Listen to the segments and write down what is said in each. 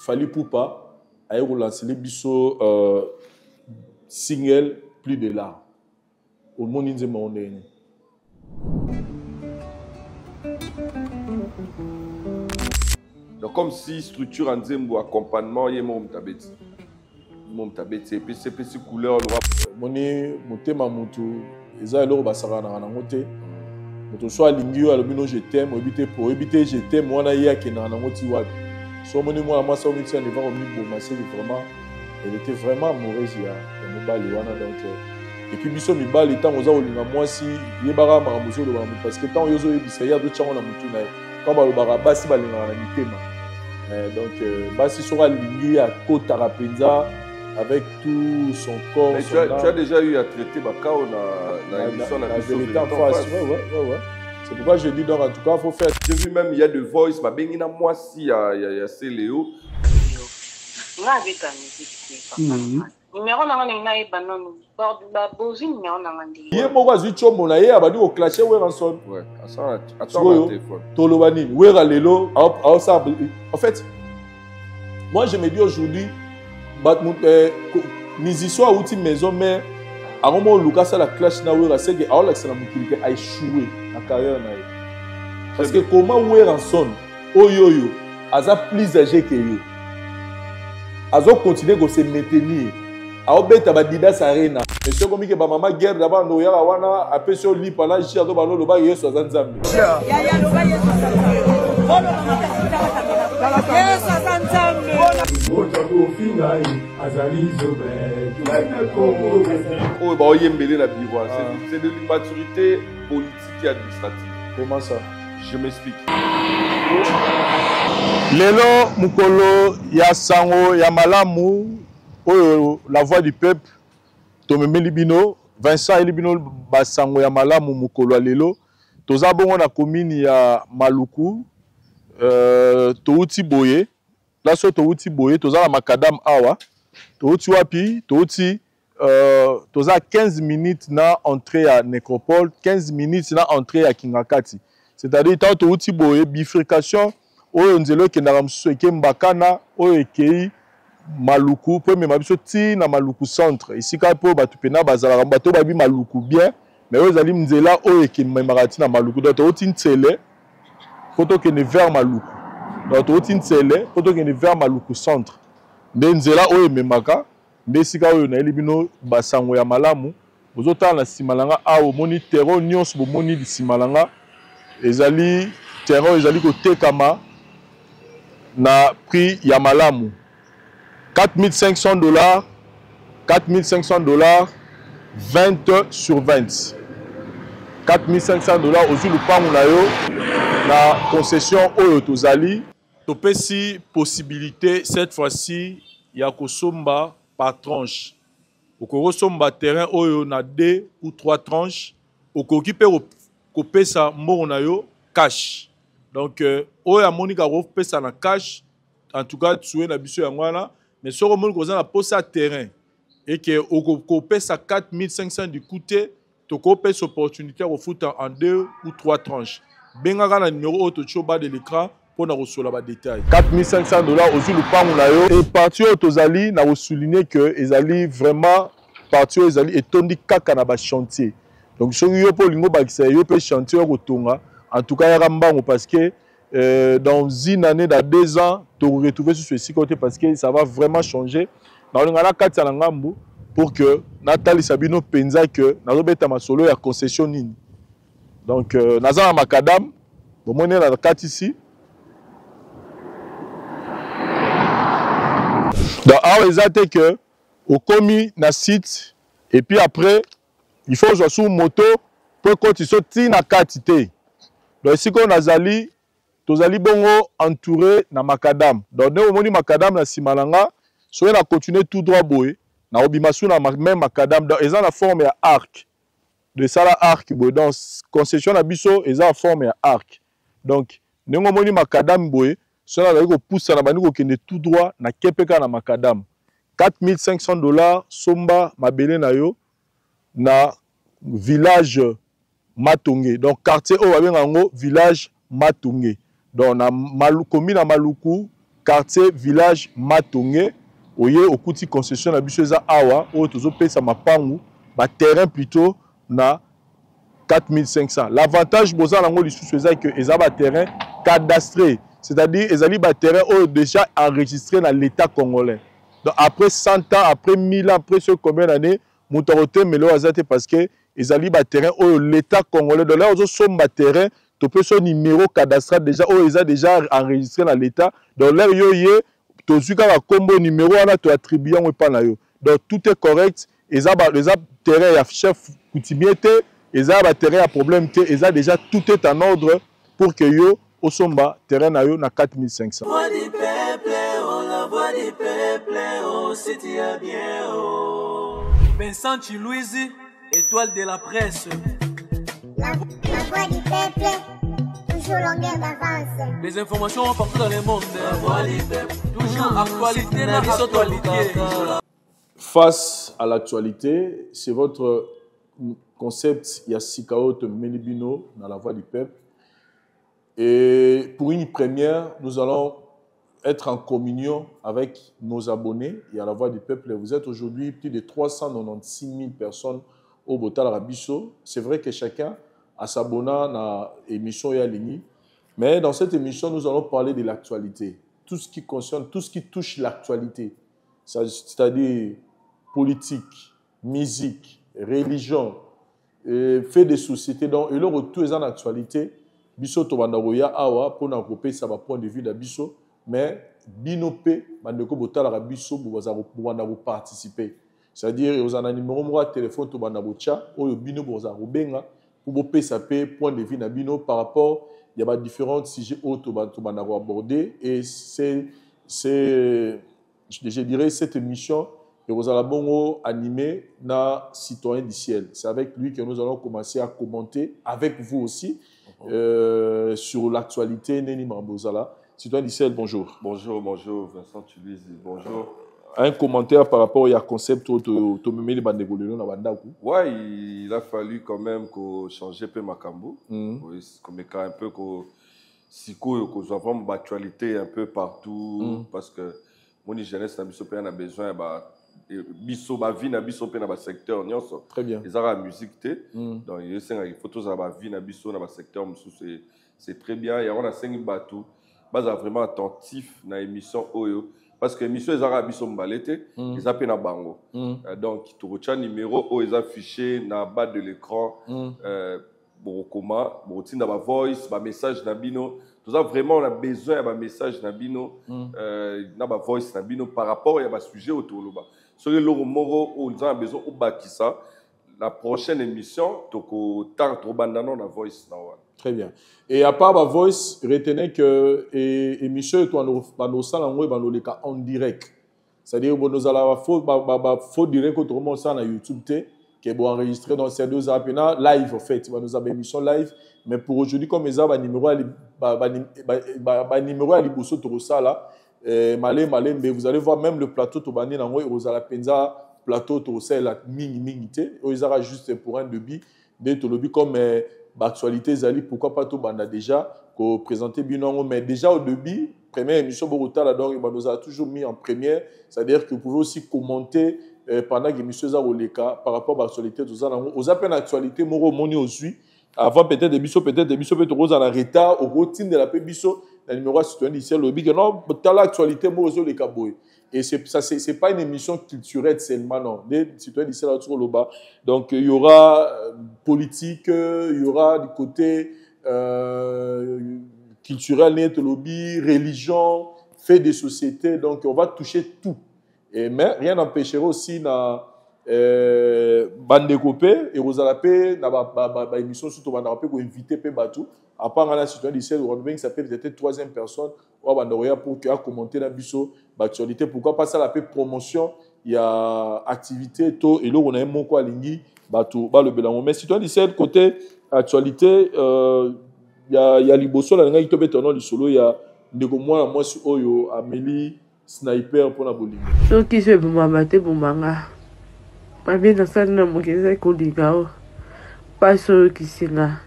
Fally Ipupa a relancé les biso single plus de là. Au monde il dit donc comme si structure en Zembo accompagnement y est mon tabet. Mon tabet c'est plus couleur moni motema mutu eza eloko basaka na ngote. Moto soit lingio alobino je t'aime obité pour éviter je t'aime wana yaki na ngoti wapi. So moni moi ça on tient devant mi bon c'est vraiment elle était vraiment amoureuse ya mobali wana donc et puis biso mibali tant oza olinga mwasi yebaka maramuzo lo bamu parce que tant yozo yebisa ya do tchango na mutu na quand ba lo baka basi balinga na mitema donc basi sera lingi ya kota rapenza avec tout son corps. Mais tu as déjà eu à traiter Bakao na émission la vérité en face. Ouais. C'est pourquoi je dis donc en tout cas il faut faire. J'ai vu même il y a de voice ma bengina moi si il y a Céléo. Nga avec la musique. Numéro na nga eba non bord ba bozi numéro na nga ndi. Ye moko azwi chombo na ye abadi ko clasher Weranson. Ouais, attends le téléphone. Tolobani, Wera lelo, en fait moi je me dis aujourd'hui musicien a outil maison mais à moment Lucas a la clash na Wera c'est que a la excellent mukilike a échoué na carrière na ye. Parce que comment Weranson oyoyo aza plus âgé que yo. Azo continuer de se maintenir. A obeta ba Didas Arena. Monsieur comme que ba mama guerre d'abord no ya wana apé sur lit pendant ji azo ba lo ba yeso azanzambe. Ya lo ba yeso azanzambe. Yeso azanzambe. Oh ba oyembele na biwa, c'est de l'immaturité politique et administrative. Comment ça? Je m'explique. Lelo mukolo ya sango ya malamu oyo la voix du peuple Tomeme Libino Vincent Libino basango ya malamu mukolo lelo toza bongo na commune ya Maluku touti boye la so touti boye toza na makadam awa touti wapi touti toza 15 minutes na entrée à nécropole 15 minutes na entrée à Kingakati c'est-à-dire tant touti boye bifurcation oyo nzelo kendaka mususu eke mbakana oyo ekei Maluku po mema biso ti na Maluku centre isika po batu pena bazalaka bato babi Maluku bien mais oyo zali nzela oyo eke memaka ti na Maluku donc oti ntsele poto kende vers Maluku donc oti ntsele poto kende vers Maluku centre nde nzela oyo memaka nde isika oyo na eli bino basango ya malamu bozotala na simalanga awo moni terreau nyonso bomoni simalanga ezali terreau ezali kotekama na prix ya malamu $4500 $4500 20 sur 20 $4500 aussi lupangu na yo na concession oyo tozali topesi possibilité cette fois-ci ya kosomba par tranche okosomba terrain oyo na 2 ou 3 tranches okoki pe kopesa mbongo na yo cash. Donc, oya monika pesa na cash, en tout cas, tu es na biso yangwana, mais si on a na posa terrain et que on pesa 4500 du côté, tu as cette opportunité de foutre en 2 ou 3 tranches. Benga na numéro auto choba de l'écran pour na recevoir les détails. $4500 aussi le pango na yo et parti autozali na souligner que ezali vraiment parti ezali etondi kaka na ba chantier. Donc si yo po lingo bakisa yo pe chantier ko tonga. En tout cas, il y a un parce que dans une année, dans 2 ans, tu vas retrouver sur ce côté parce que ça va vraiment changer. Dans le cas de pour que Nathalie Sabino pensa que nous solo ya concession nini. Donc, nous avons macadam, nous avons la carte ici. Donc, alors, ils ont que au commis na site et puis après, il faut jouer sur moto pour que tu sortes na carte. Donc ici qu'on a zali, tozali bongo entouré na macadam. Donc nous omoni macadam na simalanga, so na continuer tout droit boy, na obimasu na même macadam dans eza la forme ya arc. De ça la arc boy dans concession na biso eza la forme ya arc. Donc nous omoni macadam boy, so na ko poussa na bani ko kende tout droit na kepeka na macadam. $4500 somba mabele na yo na village Matungé. Donc quartier au village Matungé. Donc na commune à Maluku quartier village Matonge oye okuti concession na biso eza awa o tozo pesa mapangu ba terrain plutôt na 4500. L'avantage boza nango lisusu eza que eza ba terrain cadastré, c'est-à-dire ezali ba terrain o déjà enregistré dans l'état congolais. Donc après 100 ans, après 1000 ans, après ce combien d'années, moutoroté melo azate parce que ezali ba terrain o l'état congolais. Donc là ozo somba terrain tu peux son numéro cadastral déjà oh ils ont déjà enregistré dans l'état donc là yo yé tu suis ka combo numéro on a tu attribué on pas na yo donc tout est correct ils ont terrain ya chef coutumier ils ont terrain à problème ils ont déjà tout est en ordre pour que yo au somba terrain na yo na 4500. Voix du peuple, oh la voix du peuple, oh c'est bien oh. Vincent Chilouise, étoile de la presse. La voix du peuple, toujours longueur d'avance. Les informations partout dans le monde. La voix du peuple, toujours actualité, actualité. Face à l'actualité, c'est votre concept Yasikao Melibino dans la voix du peuple. Et pour une première, nous allons être en communion avec nos abonnés et à la voix du peuple. Vous êtes aujourd'hui plus de 396 000 personnes au Botal Rabisso. C'est vrai que chacun a s'abonné à l'émission Yalini. Mais dans cette émission, nous allons parler de l'actualité. Tout ce qui concerne, tout ce qui touche l'actualité. C'est-à-dire politique, musique, religion, fait des sociétés. Donc, et le retour est en actualité. Biso to bandaroya awa pour n'accompagner ça va point de vue d'Abisso. Mais binopé, bandeko Botal Rabisso pour participer. C'est-à-dire, vous avez un numéro de téléphone to bandabocha, ou bino boza rubenga. Pour vous saper point de vue d'Abino par rapport, il y a différents sujets autres que nous abordés et je dirais cette émission que vous allez bongo animer na citoyen du ciel. C'est avec lui que nous allons commencer à commenter avec vous aussi sur l'actualité Neni Mambozala. Citoyen du ciel, bonjour. Bonjour, bonjour Vincent Chilouise, bonjour. Un commentaire par rapport au concept ouais, il a fallu quand même qu'on change un peu Makambo. Qu'on mette un peu qu'on avons l'actualité un peu partout parce que mon jeunesse n'a pas besoin biso ba vie na biso pe na ba secteur nyonso. Très bien. Ils ont la musique donc il faut tous avoir vie na biso na ba secteur c'est très bien et on a 5 bateaux basa vraiment attentif na émission oyo. Parce que l'émission est arabe, ils appellent na bango. Donc, tu retiens le numéro où ils affichent dans le bas de l'écran. Comment, bon, tu as voice, un message nabino. Tout ça vraiment on a besoin d'un message nabino, na voice nabino par rapport à un sujet autour de là. Sur le moro où ils ont besoin au bas qui ça. La prochaine émission, tu as trop bandano na voice na wa. Très bien. Et à part ma voice, retenez que l'émission est en direct. C'est-à-dire que nous allons faire direct autrement ça sur YouTube qui est enregistré dans ces 2 heures live en fait. Nous avons une émission live. Mais pour aujourd'hui, comme ils ont un numéro à l'Ibosso Torosala, vous allez voir même le plateau Tobani Nango et Rosala Penza, plateau Torosala Mingité. Ils auront juste pour un débit, des lobby comme. L'actualité Zali, pourquoi pas tout banda déjà qu'on présentait bien mais déjà au début première émission Borota donc il nous a toujours mis en première, c'est-à-dire que vous pouvez aussi commenter pendant l'émission Zaroleka par rapport à l'actualité tout ça aux appels d'actualité moro moni aussi avant peut-être émission peut-être rose en retard au routine de la pébisso le numéro citoyen du ciel lobby que non dans l'actualité moro les kaboy. Et c'est pas une émission culturelle seulement, non. Des citoyens d'ici là autour là-bas. Donc, il y aura politique, il y aura du côté culturel, net lobby, religion, fait des sociétés. Donc, on va toucher tout. Mais rien n'empêchera aussi na bande copé et Rosalapé na émission surtout bande rapé pour inviter pe batou. À part la citoyen d'ici là, on ça peut être 3e personne. Pour qu'il y ait commenté la biso l'actualité pourquoi pas ça la paix promotion il y a activité tôt et là on a un mot quoi lingi bateau le belango mais si toi dis côté actualité il y a liboso la linga itobe tono du solo il y a ndeko moi sur oyo Amélie sniper pour la bolingo so qui se bombarder bombanga pas bien dans ça na mokeza ko ligao pas so qui singa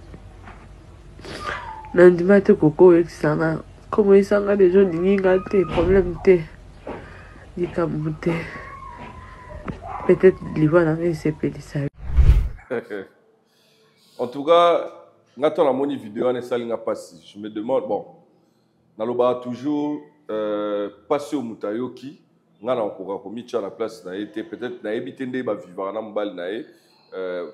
nandimate koko exana Comment ils sont des gens qui ont problème de peut-être les voix dans les CP. En tout cas, quand on a mon vidéo, on est salinga passé. Je me demande, bon, naloba toujours passé au Mutayoki, on a encore commis à la place, peut-être na évité de vivre en ambal nae,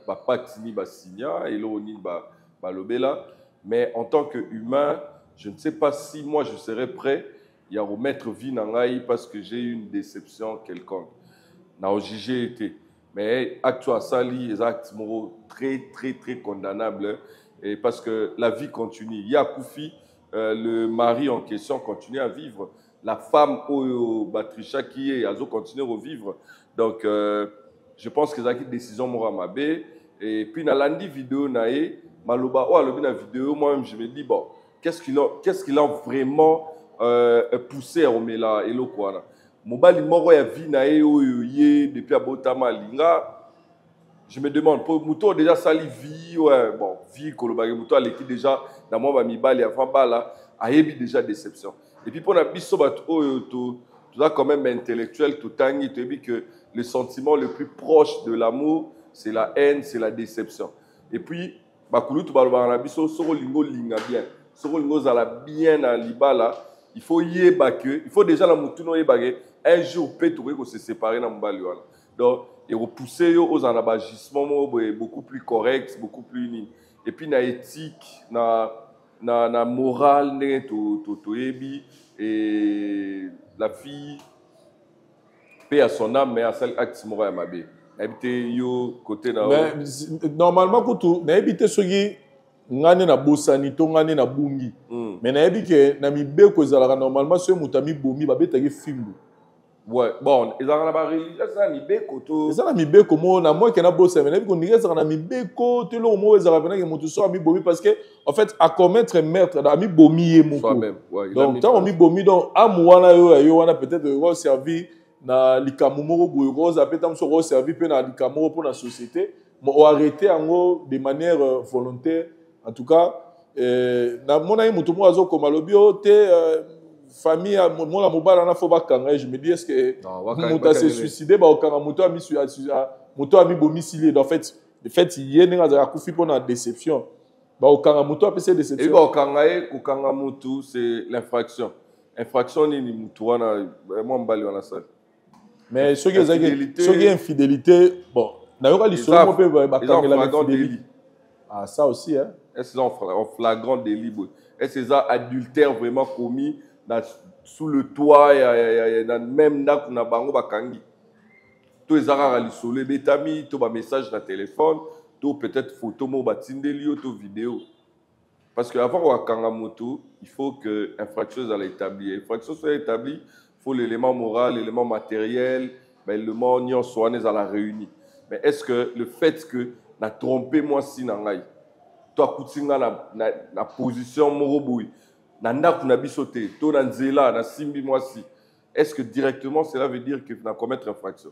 pas tini ba signa et l'oni ba lobela, mais en tant qu'humain, je ne sais pas si moi je serais prêt à remettre vie dans l'aïe parce que j'ai eu une déception quelconque. N'a jugé été. Mais actuellement, ça, les actes moraux très condamnables. Et parce que la vie continue. Il y a Koufi, le mari en question continue à vivre. La femme, Batricha, qui est, elle continue à vivre. Donc, je pense que c'est une décision morale. Et puis, dans la vidéo, Maloba, la vidéo, moi-même, je me dis, bon, qu'est-ce qu'il a vraiment poussé à Omela et l'Okwana? Mobali moro ya vie na ye depuis abotama linga. Je me demande pour Mouto déjà sali vie ouais bon vie kolobaki Mouto a l'équipe déjà dans moi ba mibali avant bala a yebi déjà déception. Et puis pour na biso ba tout ça quand même intellectuel tout tangi tu dis que le sentiment le plus proche de l'amour c'est la haine, c'est la déception. Et puis ba kulutu ba na biso soro lingo linga bien. Soro lingo za la bien à libala. Il faut déjà la moutuno yebage un jour peut se séparer dans mbali wala. Donc et repousser aux anabagissements beaucoup plus correct, beaucoup plus uni. Et puis na éthique, na morale ne to yebi et la fille paie à son âme mais à celle acte moral mabe. Habité yo côté na mais normalement quand na habité soki ngane na bosani to ngane na bungi mais na yebi ke na mibeko ezalaka normalement so mutami bomi babetaki fimbu ouais bon ezalaka na ba religion ça mibeko to ezalaka mibeko mo na moi ke na bosa mais na yebi ko ndike ezalaka na mibeko te lo mo ezalaka pena ke mutu so ami bomi parce que en fait à commettre meurtre na ami bomi ye moko donc tant ami bomi donc amu wana yo wana peut-être ko servir na likamu moko boyo ko za peta mso ko servir pe na likamu pour la société mais on arrêter en de manière volontaire. En tout cas, na mona yi mutu mo azo ko malobio te famille mo la mobala na fo ba kanga je me dis est-ce que muta se suicider ba okanga mutu ami mutu ami bomisili en fait le fait yene nga kufi pona déception ba okanga mutu apese déception et ba okanga ko kanga mutu c'est l'infraction ni mutu wana moi mbali wana ça mais ce qui est infidélité bon na yoka lisolo mo pe ba kanga la infidélité ah ça aussi hein. Est-ce qu'ils ont en flagrant délit? Est-ce qu'ils ont adultère vraiment commis sous le toit même là qu'on a bango bakangi? Tous les arabes à l'isolé betami, tout ba message dans téléphone, tout peut-être photo mo batindeli tout vidéo. Parce que avant qu'on kanga moto, il faut que infraction soit établie. Infraction soit établie, il faut l'élément moral, l'élément matériel, l'élément nion soit à la réunie. Mais est-ce que le fait que na trompé moi si nangai toi kutinga na position moroboui na ndaku na bisoté to na nzela na simbi moi si est-ce que directement cela veut dire que na commettre infraction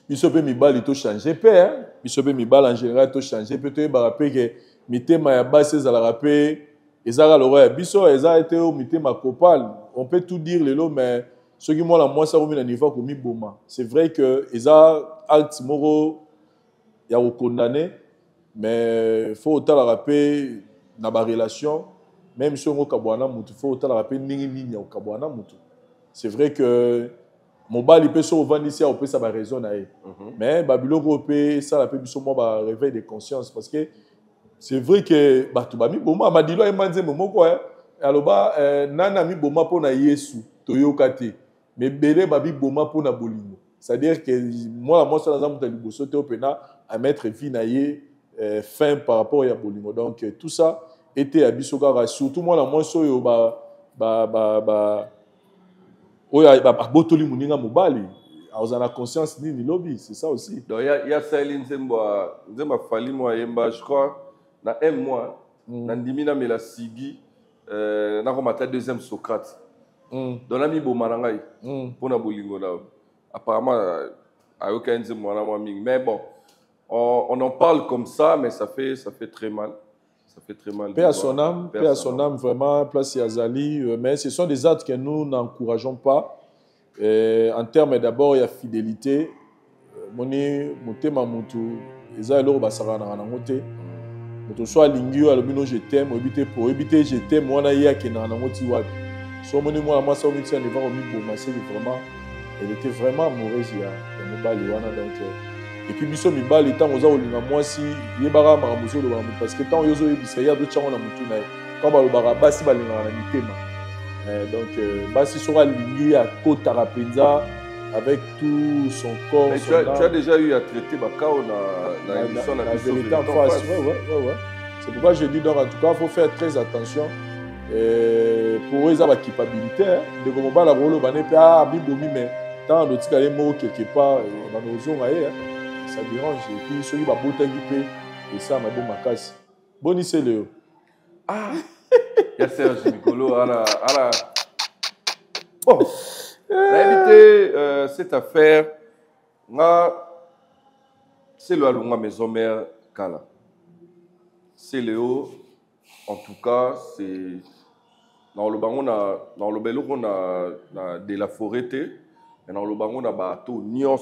bisope mibali to changer pe hein bisope mibali en général to changer peut te ba rappeler que mitema ya base za la rappeler ezaka le roi biso eza été au mitema copal on peut tout dire le mais ce qui moi la moi ça remet na niveau comme boma c'est vrai que eza acte moro ya condamné mais faut autant la rappeler dans la relation même si on kabwana mutu faut autant la rappeler ningi ya kabwana mutu c'est vrai que mon bal il peut se vendre ici on peut ça ba raison na mais babiloko peut ça la peut biso mo ba réveil de conscience parce que c'est vrai que batu ba mi boma madilo e manze momoko aloba nana mi boma pona Yesu toyoka te mais belé babi boma pona bolingo c'est-à-dire que moi ça dans mutu liboso te opena à mettre vie na ye fin par rapport à bolingo donc tout ça était à bisoka surtout moi la moi so yo botoli muninga mobali on a conscience ni lobby c'est ça aussi donc il y a Céline Zemba fali moi yemba je crois na un mois na ndimina mela sigi na komata deuxième Socrate dans la mi bomana ngai pour na bolingo là apparemment a aucun Zemba na moi mais bon on en parle comme ça mais ça fait très mal Ça fait très mal. Paix à son âme, vraiment, place Yazali. Mais ce sont des actes que nous n'encourageons pas. En termes d'abord, il y a fidélité. Moni, motema mutu, eza eloko basarana na ngote. Moto soit lingio alobino je t'aime, pour éviter je t'aime, moi na ya ke na ngoti wapi. So moni moi ma so miti en devant mi boma, c'est vraiment elle était vraiment amoureuse ya mobali wana donc et puis biso mibali tant oza olinga mwasi yebara maramuzo lo bamu parce que tant yozo yebisa ya do tchango na mutu na quand ba lo bara basi balinga na mitema. Donc basi sera lingi à kota rapenza avec tout son corps. Mais tu as déjà eu à traiter Bakao dans l'émission de la vérité en face. Ouais. C'est pourquoi je dis donc en tout cas, il faut faire très attention. Pour eux, ils ont la culpabilité. De comment on va la rôle, mais tant on a des mots quelque part, dans nos zones, ça dérange. Et puis, celui qui va botter et ça, ma bonne macasse. Bon, c'est le. Ah! Il y a Serge Nicolo, Bon. On a évité cette affaire. C'est le Alunga Maison Mère Kala. C'est le haut. En tout cas, c'est. Dans le bangon, dans le bel on a de la forêt. Et dans le bangon, on a bateau. Nion,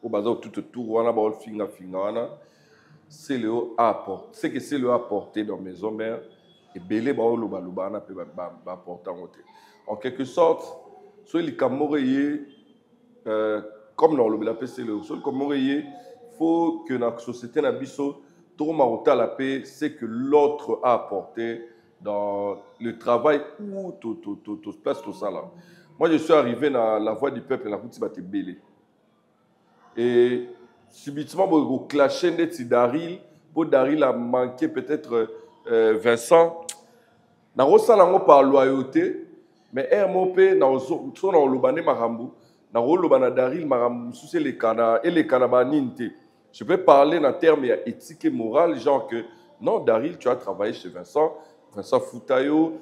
au bazar tout autour. On a bateau finga. C'est le haut à apporter. C'est que c'est le haut à apporter dans Maison Mère. Et belé, on a pu apporter en côté. En quelque sorte, soit les Camerounais, comme dans le PC, il faut que la société n'abisso tout le la paix, c'est que l'autre a apporté dans le travail ou tout place tout ça là. Moi, je suis arrivé dans la voie du peuple, la route de Bélé. Et subitement, je clashé net Daril, pour Daril a manqué peut-être Vincent. Dans le salon par loyauté. Mais RMOP, dans le Lobane Marambu, dans le Lobane Daril Marambu, c'est les Kana et les Kanabaninte. Je peux parler en termes éthiques et moraux, genre que non, Daril, tu as travaillé chez Vincent Foutayo,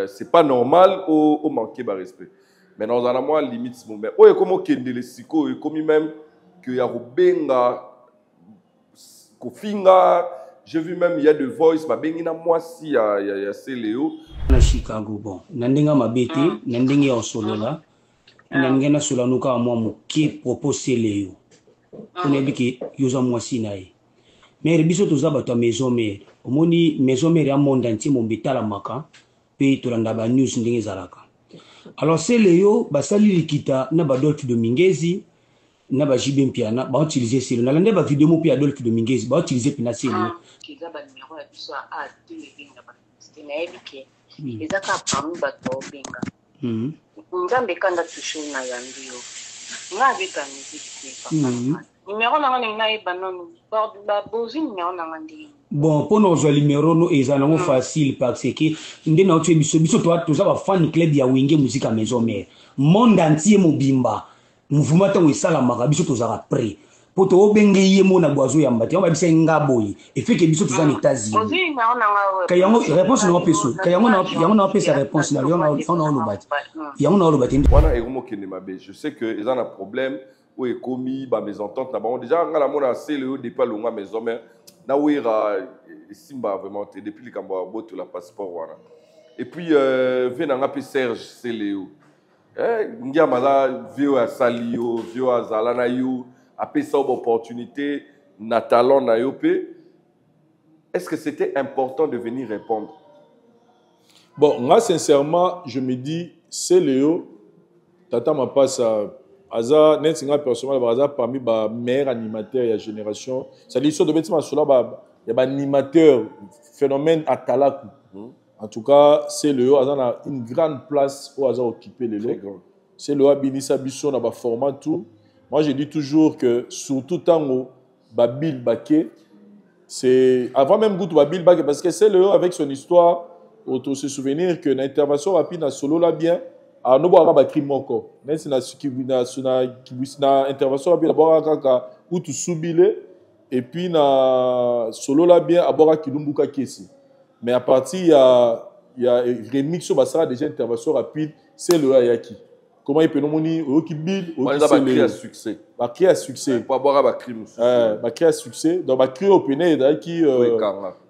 c'est pas normal au manquer de respect. Mais dans un mois, limite, c'est bon. Mais oh, comment qu'il y a des psychos, comme même qu'il y a Rubenga, Kofinga. J'ai vu même, il y a de voice, ma bengina moi si il y a Céléo. Na Chicago bon. Nandenga mabete, nandenga ya solola. Nandenga solanuka moi muki propose Céléo. On a dit que yoza moi si nae. Mais biso toza bato maison mère. Omoni maison mère ya monde entier mon betala maka pe tolanda ba news ndenge zalaka. Alors Céléo basali likita na badolfi de Mingezi. Na ba jibem piana ba utiliser Céléo. Na lande ba vidéo mo pi Adolphe de Mingezi ba utiliser pina Céléo. Kiza ba numéro ya biso a télévinga ba c'était ebike ezaka parmi bato benga nzambe kanda touché na yambio nga beta musique numéro na ngana na ebanono ba bozi numéro na ngandi bon pour nos numéro no ezana facile parce que ndé na otu biso to za ba fan club ya Wenge musique à maison mère monde entier mobimba mouvement tango esala maka biso to za prêt poto obenge yemo na boazo ya mbati on ba bisa ngaboyi et fait que biso tous en États-Unis kayango réponse na peso kayango na pesa réponse na on a lobati yango na lobati wana egomo kende mabe je sais que ils ont un problème où est commis ba mésentente na bon déjà ngala mona c'est le départ longa maison mais na wira simba vraiment depuis le kambo boto la passeport wana et puis venanga pe Serge c'est Léo ngia mala vieux à Salio vieux à Zalana you après ça, opportunité, Natalon Nayopé, est-ce que c'était important de venir répondre? Bon, moi, sincèrement, je me dis, c'est Léo, Tata m'a pas ça. Aza, Nensinga personnellement, Aza parmi les meilleurs animateurs de la génération. Ça dit, sur de bêtises, il y a un animateur, phénomène à Talaku. En tout cas, c'est Léo, Aza a une grande place où Aza occupé les lots. C'est Léo, Binissa Bisson, on a format tout. Moi, je dis toujours que, surtout tant Babil Baké, c'est avant même Goutou Babil Baké, parce que c'est le avec son histoire, auto se souvenir que l'intervention rapide dans solo là bien, à nous boire un crime encore. Même si na intervention rapide à boire un kaka ou tout soubile, et puis na solo là bien à boire un kilumbuka kesi. Mais à partir il y a remix sur Bassara déjà intervention rapide, c'est le Ayaki. Comment il peut nous dire qui build ou qui créer un succès. Ba créer un succès. Pour avoir un crime. Ba créer un succès. Donc ba créer au péné qui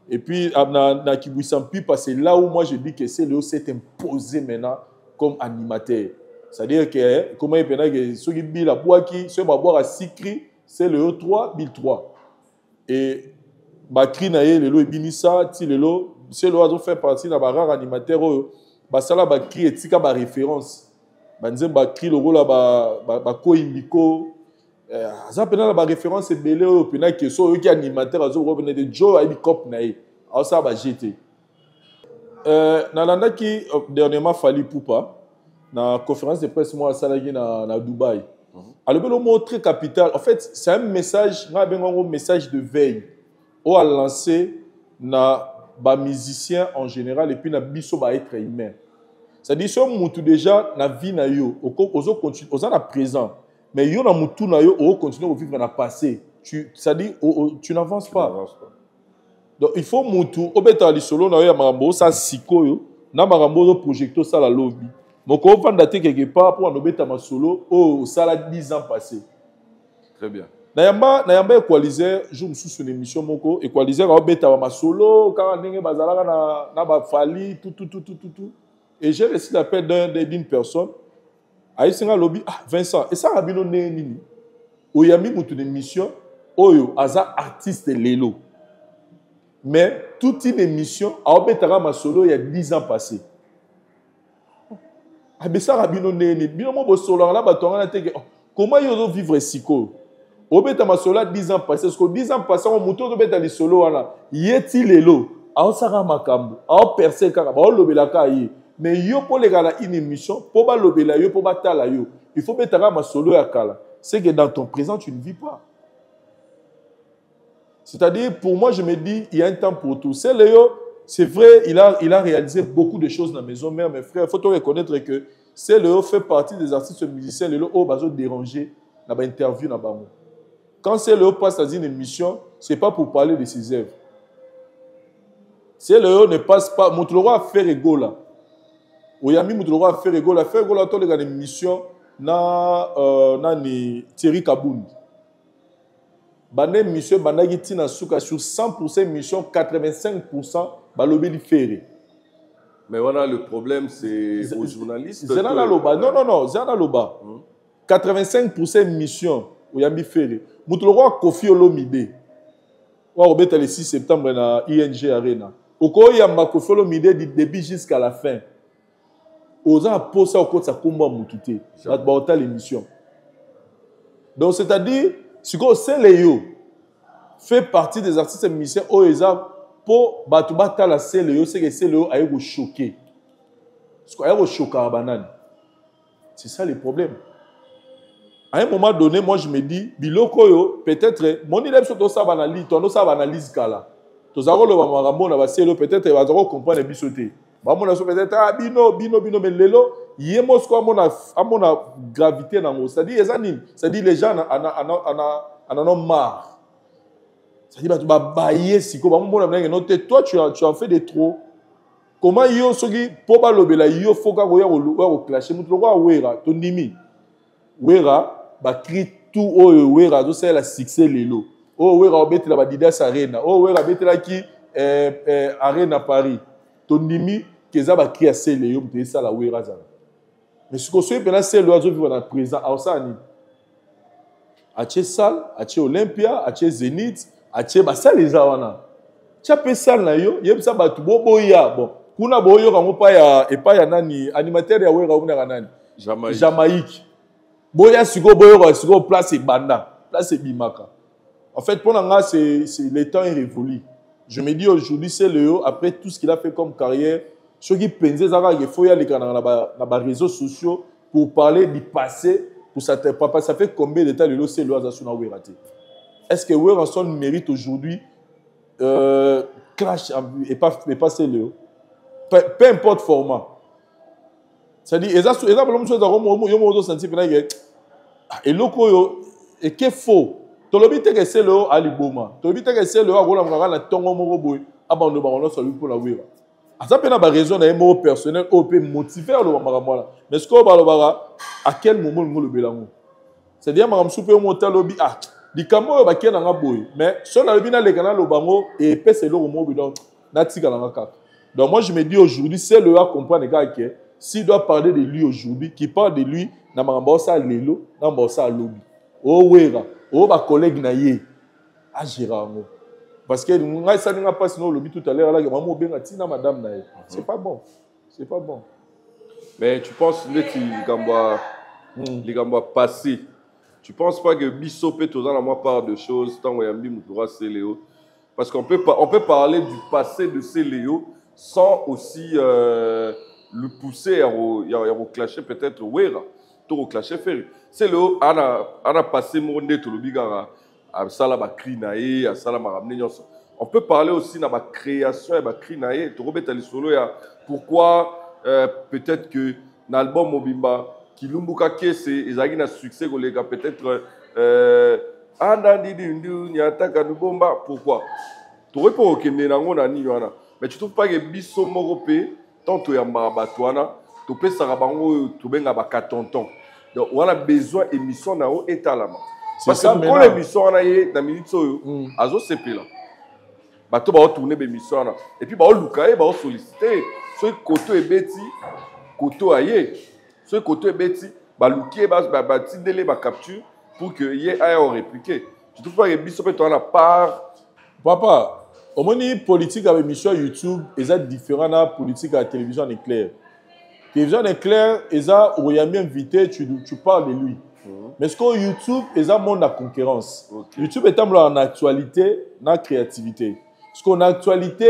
Et puis, na Kibouissampi, parce que là où moi je dis que c'est le s'est imposé maintenant comme animateur. C'est-à-dire que, comment il peut dire que ceux qui bilent la boîte qui, ceux qui boivent à Sikri, c'est le 3, Bill 3. Et, Bakri Naye, le lot et Binissa, le lot, c'est le lot fait partie d'un rare animateur, ça là, Bakri et Tika, ba référence. Banze Bakri, le rôle là, ba Koimbiko. Ça peut être la référence c'est belé au pénal qui sont eux qui animateurs à revenir de Joe à Cop naï alors ça va jeter nalanda qui dernièrement Fali Poupa na conférence de presse moi salagi na Dubaï alors le mot très capital en fait c'est un message un message de veille au à lancer na ba musicien en général et puis na biso ba être humain c'est-à-dire si on monte déjà na vie na yo ozo continue oza na présent. Mais yo na mutu na yo o continuer à vivre dans le passé. C'est-à-dire tu n'avances pas. Donc il faut mutu obeta li solo na yo ya marambo sa siko yo na marambo do projecto ça la lobby. Moko vanda te quelque part pour obeta ma solo o sala 10 ans passés. Très bien. Na yamba equaliser jour musu sur émission moko equaliser ka obeta ma solo ka ndenge bazalaka na ba fali tout. Et j'ai reçu l'appel d'une personne. Aïssenga lobby Vincent et ça rabino nini oyami mutu de mission oyo aza artiste lelo mais toute une émission a obetara ma solo il y a 10 ans passés abesa rabino nini bino mo bo solo la batonga na teke comment yo vivre siko obeta ma solo 10 ans passés parce que 10 ans passés on mutu obeta li solo wana yeti lelo a osaka makambo a percer kaka ba lobela ka yi. Mais yo pour les gars une émission pour ba lobela yo pour batala yo il faut mettre ma solo ya kala c'est que dans ton présent tu ne vis pas c'est-à-dire pour moi je me dis il y a un temps pour tout c'est Léo c'est vrai il a réalisé beaucoup de choses dans la maison mère mes frères il faut reconnaître que c'est Léo fait partie des artistes musiciens Léo au bazo déranger dans ba interview na ba quand c'est Léo passe dans une émission c'est pas pour parler de ses œuvres c'est Léo ne passe pas mon roi faire ego là. Oyami Moudroa fait rigolo tous les gars d'émission na ni Thierry Kabound. Bande mission bandagi tina suka sur 100% émission 85% balobi li ferré. Mais voilà le problème c'est aux journalistes. Zena loba non Zena loba. 85% émission oyami ferré. Moudroa Kofi Olomide. Wa obeta le 6 septembre na ING Arena. Okoya mba Kofi Olomide du début jusqu'à la fin. Osa posa au côté sa combat mutute la bauta l'émission donc c'est-à-dire si ko c'est Léo fait partie des artistes musiciens oeza pour batubata la c'est Léo c'est que c'est Léo a eu choqué ce qu'on a eu choqué à banane c'est ça le problème à un moment donné moi je me dis biloko yo peut-être mon idée sur ça banali ton ça analyse kala to zaro le marambo na ba c'est Léo peut-être va zaro comprendre bisoté. Bamona so peut-être bino mais lelo yemosko amona gravité nango c'est-à-dire ezani c'est-à-dire les gens en ont marre c'est-à-dire ba bailler siko bamona ndenge note toi tu as fait des trop comment yo soki po ba lobela yo foka ko ya ko clasher mutu ko wera to ndimi wera ba cri tout oyo wera to c'est la succès lelo o wera obetela ba Didas Arena o wera betela ki Arena Paris to ndimi keza ba créer c'est Léo de ça la wera za mais ce que soit pendant c'est Léo vivre dans présent à ça ni a Salle a Olympia a Zénith a ba ça les awana cha pesa na yo yebisa batu boboya bon kuna boyo kango pa ya e pa ya nani animateur ya wera una nani Jamaïque boya siko place banda place bimaka en fait pour nga c'est le temps est révolu je me dis aujourd'hui c'est Léo après tout ce qu'il a fait comme carrière ceux qui pensaient qu'il faut y aller dans les réseaux sociaux pour parler du passé, pour ça fait combien de temps le c'est le hasard sur Weraté. Est-ce que Weranson mérite aujourd'hui clash et pas c'est le peu importe format. C'est-à-dire exemple l'homme chose yo mo senti que et loko et que faux. To lobite que c'est le Ali Boma. To lobite que c'est le a na tongo moko boy abando ba on so lui pour la Wera. Ça peut avoir raison d'un mot personnel ou peut motiver le marambola mais ce qu'on va à quel moment le belango c'est-à-dire madame souper au monter lobby likambo ba kena nga boy mais son na bina le kana lo bango et pèse le mo bi donc na tika nga kaka. Donc moi je me dis aujourd'hui c'est le à comprendre gars que s'il doit parler de lui aujourd'hui qui parle de lui na mamba ça lelo na mamba ça lobi o wera o ba collègue na ye a Gérard parce que nga ça nga passe no lobi tout à l'heure là que maman benga tina madame na ye c'est pas bon mais tu penses les gamba passé. Tu ne penses pas que Bisso peut toujours avoir part de choses tant qu'il y a un Céléo? Parce qu'on peut parler du passé de Céléo sans aussi le pousser à clasher peut-être Wera, tout clasher Ferry. Céléo a passé mon nez tout le bigara à Salama Krinae, à Salama Ramnignon. On peut parler aussi de la création et de la Krinae. Pourquoi peut-être que l'album Mobimba Kilumbuka Kese, ils ont un succès, peut-être. Pourquoi? Tu réponds que mais tu ne trouves pas que Bisso Morope, tant que tu as Marabatouana, tu peux Sarabango, tu peux Tonton. Donc, on a besoin d'émission dans l'étalama. Parce que quand l'émission on a dans minute, azo CP là. Bato ba tourner l'émission là. Et puis ba lukaye ba solliciter. Ce côté beti, côté aye. Ce côté beti, ba lukier ba tindele ba capture pour que y ait à répliquer. Tu trouves pas que Bisso peut en part papa, au moins politique avec émission YouTube, ils sont différents de la politique à la télévision éclair. Télévision éclair, ils ont bien invité, tu parles de lui. Mais ce que YouTube, ils ont monde la concurrence. Okay. YouTube est en actualité, en créativité. Parce qu'en actualité,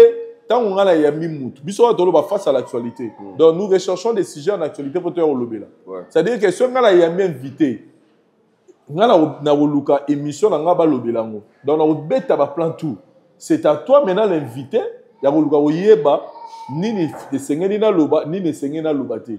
tant on a la mimout, Bisso va face à l'actualité. Donc nous recherchons des sujets en actualité pour te relever là. C'est-à-dire que si on a la invité, on a la émission dans la balobelango. Donc on a bête à plan tout. C'est à toi maintenant l'invité, il y a ni ne sengeni na loba ni ne sengeni na lobate.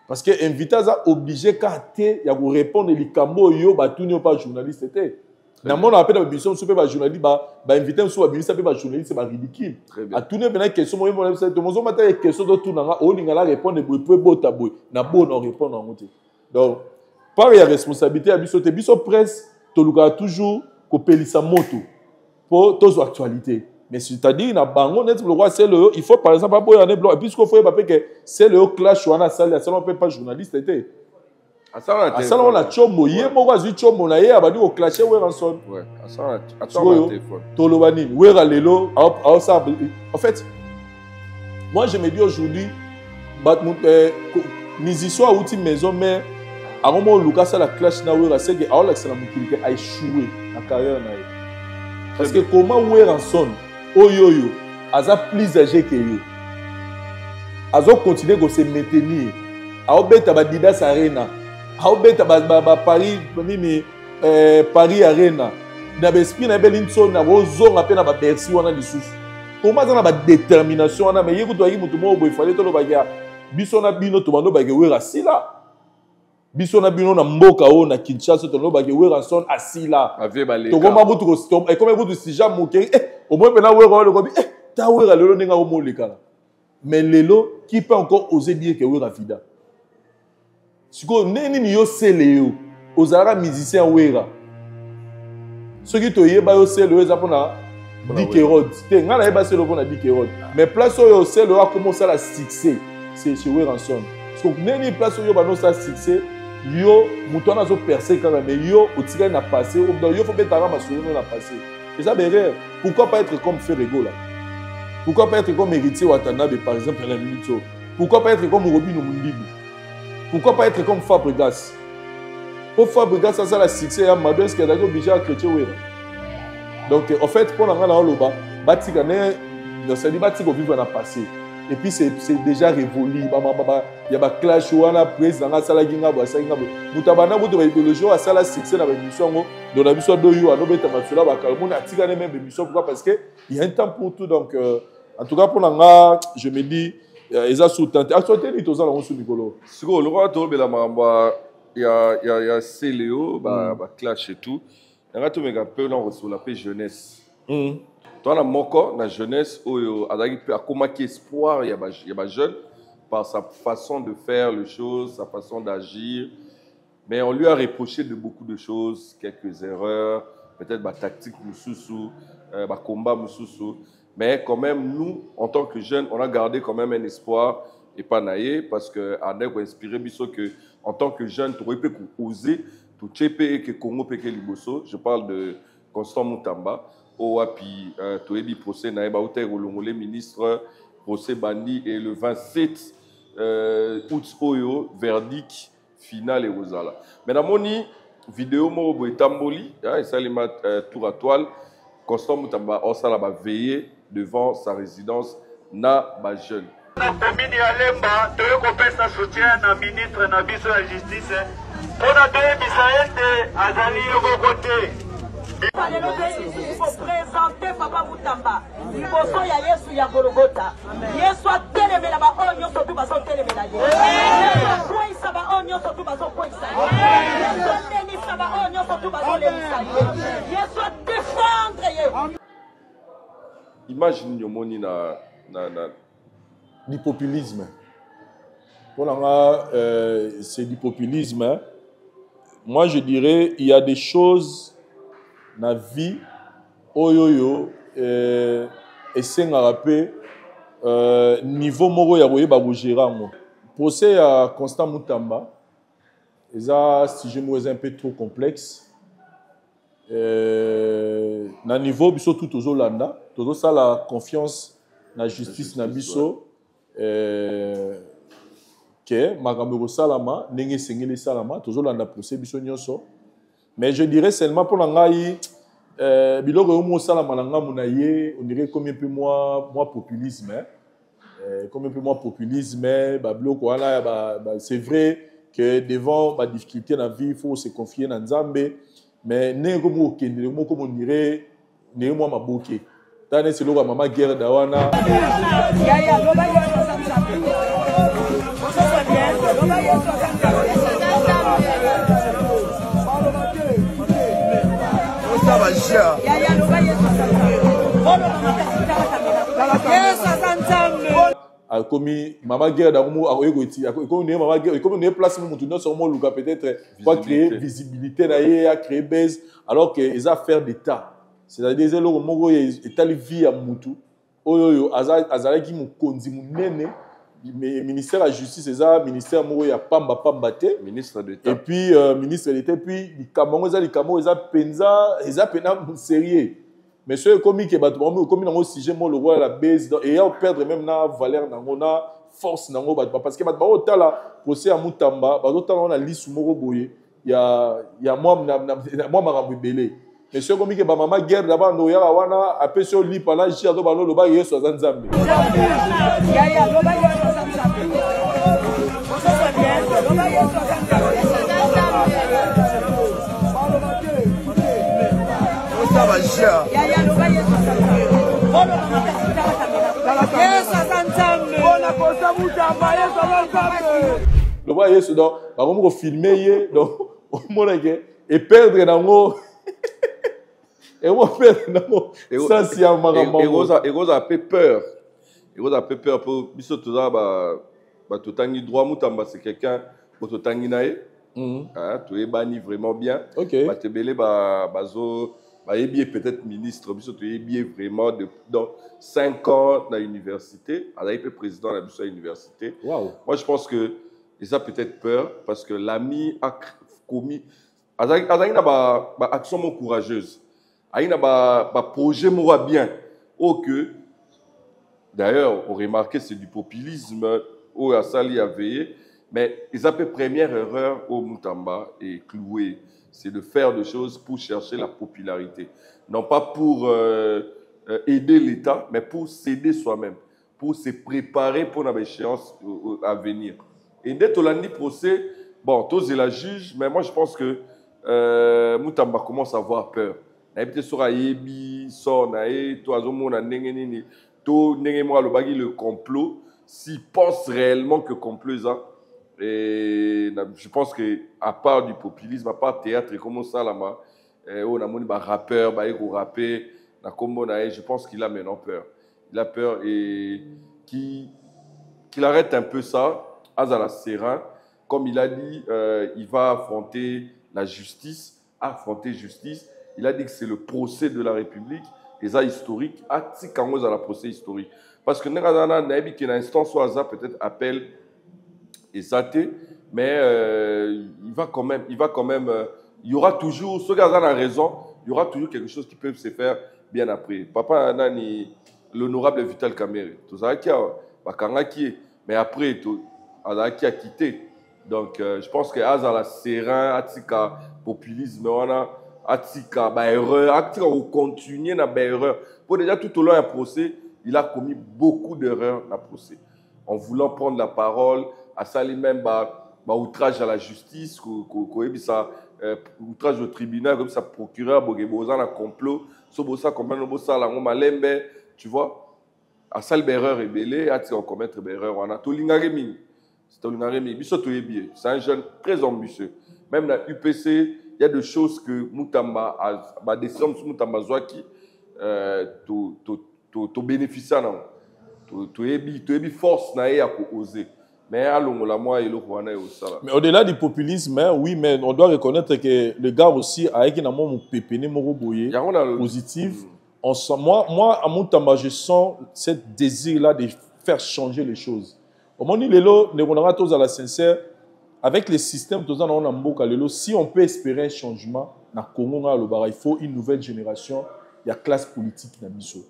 Parce que invité a obligé quand il y a répondre likambo yo batuni pas journaliste était. Na mon appel à mission super ba journaliste ba invité sur ba ministre ba journaliste ba ridicule. À tourner maintenant question moi tout le monde matin question de tout nanga o lingala répondre pour bota boy na bon on répondre en côté. Donc par la responsabilité à biso presse to luka toujours ko pelisa moto pour tous actualité. Mais c'est-à-dire na bango net le roi c'est le il faut par exemple pas y blanc et puis ce qu'il faut pas que c'est le clash ou na salle ça on peut pas journaliste était à ça on a chomo yé mo va zu chomo na yé abadi au clasher we ranson ouais à ça attends téléphone tolobani we ralelo à ça en fait moi je me dis aujourd'hui musicien à outil maison mais à un moment Lucas ça la clash na we c'est que à la excellent mukilike a échoué la carrière na parce que comment we ranson oyoyo aza plus âgé que yo azo continuer de se maintenir a beta ba Didas Arena a beta ba Paris nini Paris Arena na bespin na belinso na bozonga pe na ba Bercy wana lisusu comment ça na ba détermination wana mais yeko to yi mutu mo boy fallait to lo ba ya biso na bino to bano ba ke wera sila biso na bino na mboka o na Kinshasa to lo ba ke wera son asila to koma butu ko stop et comme butu si jamais moké au moins maintenant wera le ko ta wera lelo ninga o molekala mais lelo qui peut encore oser dire que wera vida siko neni ni yo seleo ozara musicien wera ce qui to yeba yo seleo eza pona dikerod te ngala yeba seleo pona dikerod mais place yo seleo a commencé à succès c'est chez wera son parce que neni place yo ba no ça succès yo mutona zo percer quand même mais yo otika na passé ou donc yo faut betara masolo na passé et ça derrière pourquoi pas être comme Ferrego là pourquoi pas être comme Héritier Watanabe par exemple la minute pourquoi pas être comme Robino Mundibu pourquoi pas être comme Fabregas pour Fabregas ça la succès à Madou est-ce qu'il a obligé à chrétien wera donc en fait pour l'anga na loba batika ne dans ça dit batika vivre na passé et puis c'est déjà révolu il y a ba clash wana président na sala ginga ba salinga mutabana mutu ba idéologie a sala succès na émission ngo dans la mission do yo anobeta masula ba kalmona atika ne même émission pourquoi parce que il y a un temps pour tout donc en tout cas pour l'anga je me dis ils ont sous-tenté actualité ni toza la sous Nicolo siko le roi to bela mamba il y a Céléo ba clash et tout nga to mega peu non sur la paix jeunesse toi la moko na jeunesse oyo azaki pe akoma ki espoir ya ba jeune par sa façon de faire les choses sa façon d'agir mais on lui a reproché de beaucoup de choses quelques erreurs peut-être ma tactique mususu, ma combat mususu. Mais quand même, nous, en tant que jeunes, on a gardé quand même un espoir et pas naïe parce que Anne a inspiré biso que en tant que jeune, tu aurais pu oser, tu sais que Congo peut que liboso. Je parle de Constant Moutamba. Puis tu as dit procès naïe ba outé le ministre procès bandi et le 27 août oyo verdict final et rosala. Mais dans mon vidéo mo bo etamboli, et ça les tour à toile. Constant Moutamba osala ba veiller devant sa résidence na ba jeune. Na commune ya Lemba toyo kopesa soutien na ministre na biso ya justice pona toyebisa ete azali yoko kote. Il faut présenter Papa Moutamba liboso ya Yesu ya Golgotha. Yesu atelemela ba oyo nyonso tu baso telemela ye. Yesu kwisa ba oyo nyonso tu baso kwisa ye. Yesu lenisa ba oyo nyonso tu baso lenisa ye. Yesu défendre ye. Imagine yomoni na du populisme. Pour moi, c'est du populisme. Moi, je dirais il y a des choses dans la vie, et c'est un rappel, niveau moro ya boye baboujirango. Procès à Constant Moutamba, si je me un peu trop complexe. Na niveau biso tout aux Hollanda, tout ça la confiance na justice na biso. Que makambo salama ndenge sengeli salama tozolanda procès biso nyonso mais je dirais seulement pour ngai biloko yo mo salama na ngamu na ye on dirait comme un peu moins populisme comme un peu moins populisme ba biloko wana c'est vrai que devant ba difficulté na vie il faut se confier na Nzambe mais ne comme okende comme on dirait ne moi maboke tane c'est loko mama guerre dawana commis maman guerre d'amour a comme maman guerre comme on est place mutu non seulement luka peut-être pour créer visibilité à créer base alors que ils a faire d'état c'est-à-dire les logo mongo état vie à mutu oyo azalaki mukonzi munene mais ministère de la justice c'est ça ministère moko ya pamba te ministre d'État et puis ministre d'État puis les Cameroun penza sérieux mais ceux comme que bato comme dans sujet mo le roi la base et ya perdre même na valeur nango na force nango parce que bato tala procès à Moutamba bato tala na lisu moko boye ya moi makambo belé mais ceux comme que ba mama guerre d'abord no ya wana après sur li pendant jia do balo lo ba yeso za Nzambe le voit yeso donc ba comme filmer donc mon et perdre nango et on perdre nango ça c'est un marambo et Rosa a peu peur pour biso toza ba totangi droit Moutamba c'est quelqu'un pour totangi nae tu es banni vraiment bien ba tebele bazo ba yebi peut-être ministre biso tu yebi vraiment dans 5 ans dans l'université ala peut président de la université moi je pense que ils a peut-être peur parce que l'ami a commis azali na ba action courageuse aina ba projet moura bien que d'ailleurs on remarqué c'est du populisme au Asali a veillé mais ils ont fait première erreur au Moutamba et cloué c'est de faire des choses pour chercher la popularité non pas pour aider l'État mais pour s'aider soi-même pour se préparer pour une échéance à venir et dès qu'on a dit procès bon tous la juge mais moi je pense que Moutamba commence à avoir peur peut-être sur Ayebi son aye toi azomona ndenge nini to ndenge mo alobaki le complot s'il pense réellement que complot ça et je pense que à part du populisme à part théâtre comme ça là on a moni ba rappeur ba eko rapper na kombo na je pense qu'il a maintenant peur il a peur et qu'il arrête un peu ça azala serein comme il a dit il va affronter la justice il a dit que c'est le procès de la République, et ça historique, atika ngo za la procès historique. Parce que n'a nabi qui na instance soit peut-être appel et ça mais il va quand même il y aura toujours ceux qui ont raison, il y aura toujours quelque chose qui peut se faire bien après. Papa nani l'honorable Vital Kamerhe, tout ça qui a bakanga qui mais après tout qui a quitté. Donc je pense que azala serein atika populisme on a atika ba erreur atika ou continuer na ba erreur pour déjà tout au long du procès il a commis beaucoup d'erreurs dans le procès en voulant prendre la parole à ça même outrage à la justice outrage au tribunal comme ça procureur boza na complot so bossa comprendre bossa la malembe tu vois à ça l'erreur est belé atika commettre erreur on a to lingare mingi c'est un jeune très ambitieux. Même dans l'UPC, il y a des choses que Moutamba a décidé de Moutamba Zouaki to bénéficier to force na ya ko oser. Mais allons la moi et le Rwanda aussi. Mais au-delà du populisme, hein, oui, mais on doit reconnaître que le gars aussi avec un mon pépéné moroboyé positif. Moi à Moutamba je sens ce désir là de faire changer les choses. Au moment où les gens tous à la sincère, avec les systèmes tous en Amboka lelo, si on peut espérer un changement na Congo il faut une nouvelle génération, il y a classe politique na biso.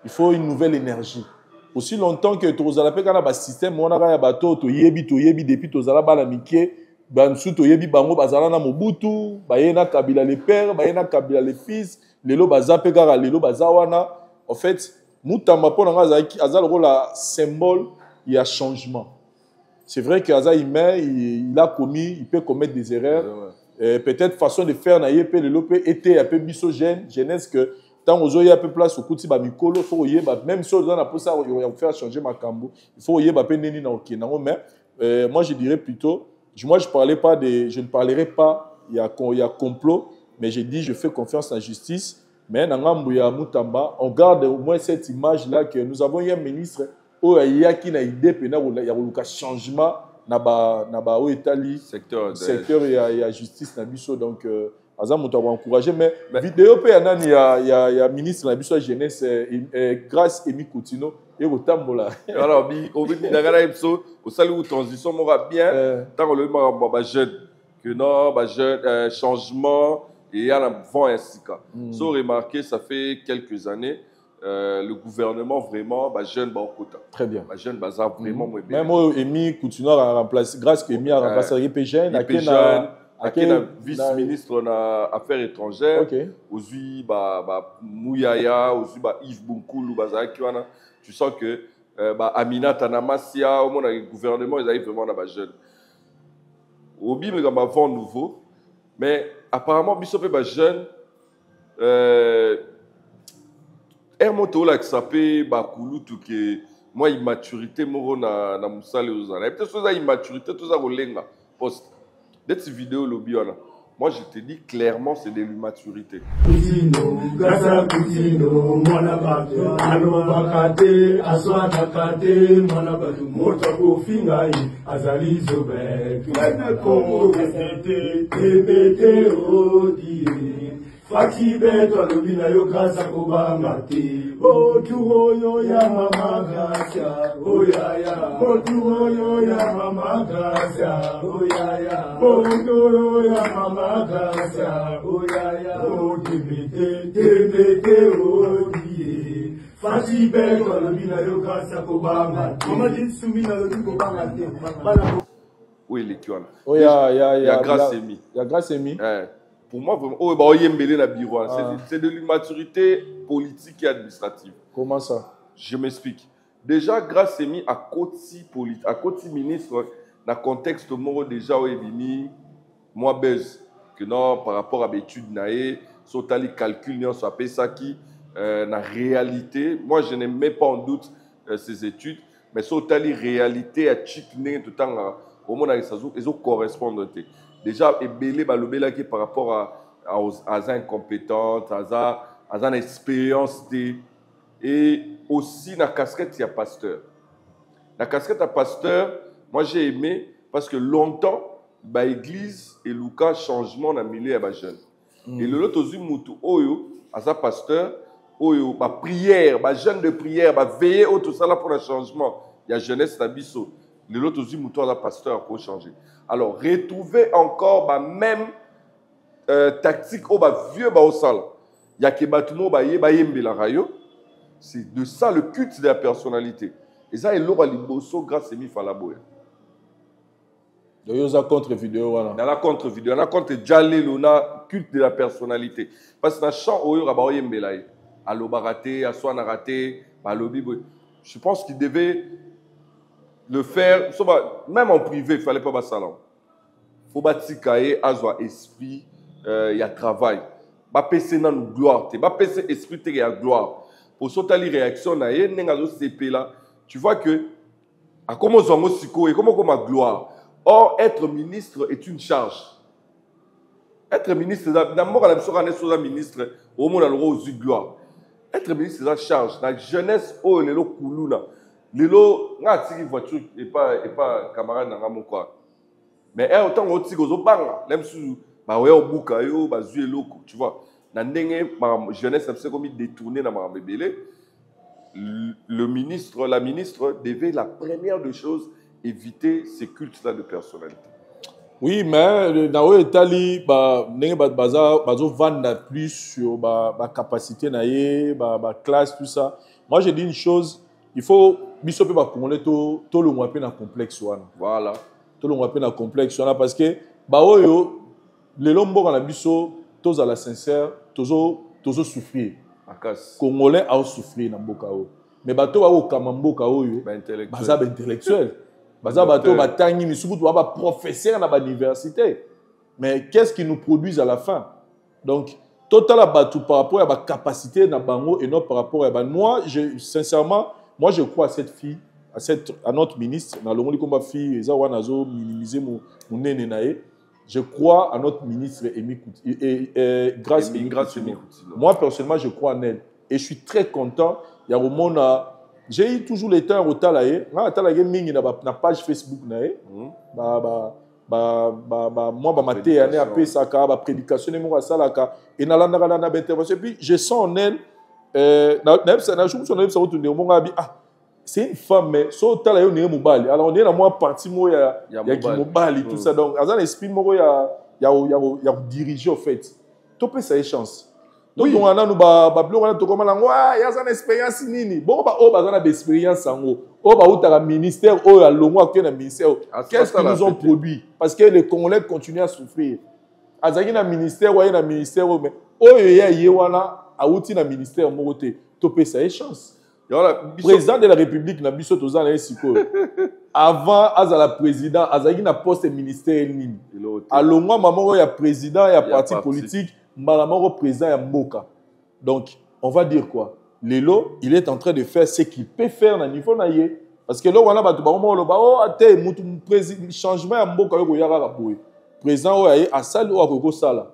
Il faut une nouvelle énergie. Aussi longtemps que tous à la peka na ba système on a ya bato to yebi depuis tous à la bala miké, bansu to yebi bango bazala na Mobutu, bayena Kabila les pères, bayena Kabila les fils, lelo bazape kaka lelo bazawana. En fait, Moutamba pona ngazaki azal rôle symbole. Il y a changement. C'est vrai qu'Aza il a commis, il peut commettre des erreurs. Peut-être façon de faire na yepé le lopé était un peu misogène, jeunesse que tant aux yeux un peu place au kuti ba mikolo faut même si on a pour ça on va faire changer ma cambo. Il faut yeba pe neni na ok mais moi je dirais plutôt je ne parlerai pas il y a complot mais je dis je fais confiance à la justice mais na ngambu ya Moutamba on garde au moins cette image là que nous avons eu un ministre il y a qui na idée pena il y a un changement na ba Italie secteur il y a justice na biso donc azam on va encourager mais vidéo pe il y a ministre na biso jeunesse grâce Emi Coutinho et otambola alors au but na biso au salut transition mora bien tant le ba jeune que non ba jeune changement et il y a un vent ainsi cas so remarqué ça fait quelques années le gouvernement vraiment jeune Baokota. Très bien. Jeune bazar vraiment même Emi Coutinho a remplacé grâce que Emi a remplacé IP jeune akena vice-ministre na affaires étrangères ozui Mouyaya ozui Yves Bunkulu bazaki wana tu sens que Aminata Namasia au monde gouvernement ils arrivent vraiment na jeune obi mais comme vent nouveau mais apparemment biso pe jeune Hermoto là que ça peut bakulu tout que moi immaturité moro na musale ozana peut-être ça immaturité tout ça rolenga post d'être vidéo lobby là moi je te dis clairement c'est de l'immaturité Coutinho grâce Coutinho mwana bato alo bakate aswana kate mwana bato mota ko fingai azali zobe kana ko tete odi Fati beto alubina yo kasa kubanga ti Otu oyo ya mama gasa Oyaya Otu oyo ya mama gasa Oyaya Otu oyo ya mama gasa Oyaya Tebete odiye Fati beto alubina yo kasa kubanga ti Mama jitsumina yo kubanga ti Oui, les kiwana. Oh, il y a grâce Emi. Il y a grâce Emi. Pour moi, c'est de l'immaturité politique et administrative. Comment ça? Je m'explique. Déjà, grâce Emi à côté ministre, dans le contexte moro déjà au Ebimi, moi buzz que non par rapport à l'étude nae, sur les calculs non soit ça qui la réalité. Moi, je n'ai même pas en doute ces études, mais sur les réalité à chikne tout temps au monde avec ça ils correspondent. Déjà, ebele balobela qui par rapport à sa incompétence, à sa expérience et aussi la casquette il y a pasteur. La casquette à pasteur, moi j'ai aimé parce que longtemps l'église et Lucas changement dans le milieu à jeune. Et le lot aux mutu oyo à sa pasteur oyo ba prière, ba jeûne de prière, ba veiller au tout ça là pour le changement. Il y a jeunesse tabiso. Le lot aux mutu à la pasteur pour changer. Alors retrouver encore ba même tactique au ba vieux ba au sale. Il y a que batumo ba yembe la rayo. C'est de ça le culte de la personnalité. Et ça est l'aura liboso grâce à mi falaboya. Dans la contre-vidéo, voilà. Dans la contre-vidéo, dans la contre-djalé, on a culte de la personnalité. Parce que dans le chant, on a yembelaï. Allo baraté, à soi raté, balobi. Je pense qu'il devait le faire, même en privé, il ne fallait pas faire ça. Il faut bâtir cahier, avoir esprit, il y a travail. Pas passer dans la gloire, pas passer esprit, il y a gloire. Pour sauter les réactions, tu vois que, à comment on a comment on a gloire. Or, être ministre est une charge. Être ministre, d'abord, on a ministre, au moins, on a le droit aux gloire. Être ministre, c'est une charge. La jeunesse, oh, les lots koulouna. Les lots, on a tiré voiture et pas camarade dans mon quoi. Mais autant on tire aux banga, même si bah ouais au boucayo, bah zué loko, tu vois. Dans ma jeunesse, c'est comme détourné dans ma bébé. Le ministre, la ministre devait la première des choses éviter ces cultes-là de personnalité. Oui, mais dans l'Italie, il vendre plus sur la capacité, la classe, tout ça. Moi, j'ai dit une chose, il faut tout le monde un complexe. Voilà. Tout le monde un complexe parce que les lombo dans la biso, tous à la sincère, tous souffrir. Congolais ont souffrir dans Bokao. Mais bateau au Kamamboka oyo, intellectuel. Bateau batangi misubu doit professeur dans l'université. Mais qu'est-ce qui nous produit à la fin? Donc total bateau par rapport à la capacité na bango et non par rapport à moi, sincèrement, moi je crois à cette fille, à notre ministre, dans le monde comme fille, Ezawa nazo minimiser mon nene nae. Je crois à notre ministre grâce à moi personnellement je crois en elle et je suis très content. Il y a au monde j'ai eu toujours les temps au talaye mingi na page Facebook nae moi maté année après ça ka prédication et moi salaka et na landa intervention puis je sens en elle c'est une femme mais so talaye on est mobile alors on est dans moi partie moi il y a qui mobile tout ça donc azan esprit moi il y a diriger au fait to peut ça chance. Donc on a nous il y a une expérience nini bon une expérience ministère ministère qu'est-ce qu'ils nous ont produit parce que les Congolais continuent à souffrir azaki na ministère mais na ministère moté to peut ça chance. Président de la République na biso tozana siko avant azala président azaki na poste ministère nini alongwa maman ya président ya parti politique maman président ya mboka. Donc on va dire quoi lelo il est en train de faire ce qu'il peut faire na niveau na ye parce que là on a batu ba loba ate mutu président changement ya mboka yo yaka boye président o aye asali o akoko sala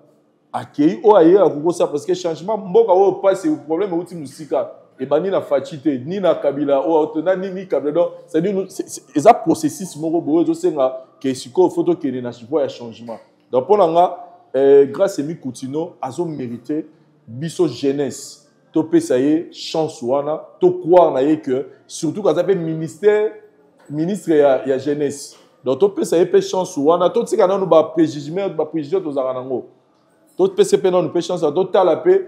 akei o aye akoko sala parce que changement mboka o passe le problème outi musika et ben ni na fachité ni na kabila o ni kabila donc c'est dire ça processus moko boyo zo senga que siko photo que na chipo ya changement donc pour nga grâce à mi Coutinho azo mérité biso jeunesse to pesaye chance wana to croire na ye que surtout quand ça fait ministre ya jeunesse donc to pesaye pe chance wana to tika na no ba préjugé to zaranango to pesaye na no pe chance to tala pe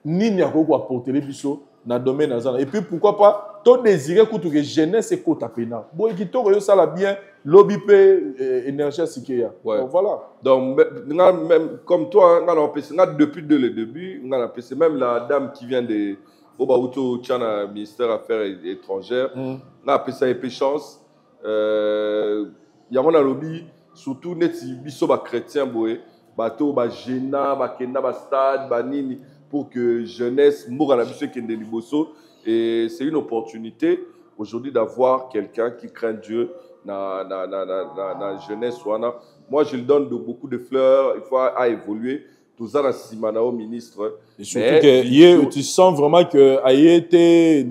nini akoko apporter biso na domaine azana et puis pourquoi pas to désirer que jeunesse et kota pena bon qui to yo sala bien lobby pe énergie sikeya voilà donc même comme toi on a depuis le début on a PC même la dame qui vient de Obauto Tchana ministère affaires étrangères on a PC et chance il y a mon lobby surtout neti biso ba chrétien boé bato ba gena ba kenda ba stade ba nini pour que jeunesse mourra la biso kende liboso et c'est une opportunité aujourd'hui d'avoir quelqu'un qui craint Dieu na jeunesse wana. Moi je lui donne beaucoup de fleurs, il faut à évoluer tous à la Simana au ministre. Et surtout que tu sens vraiment que Ayete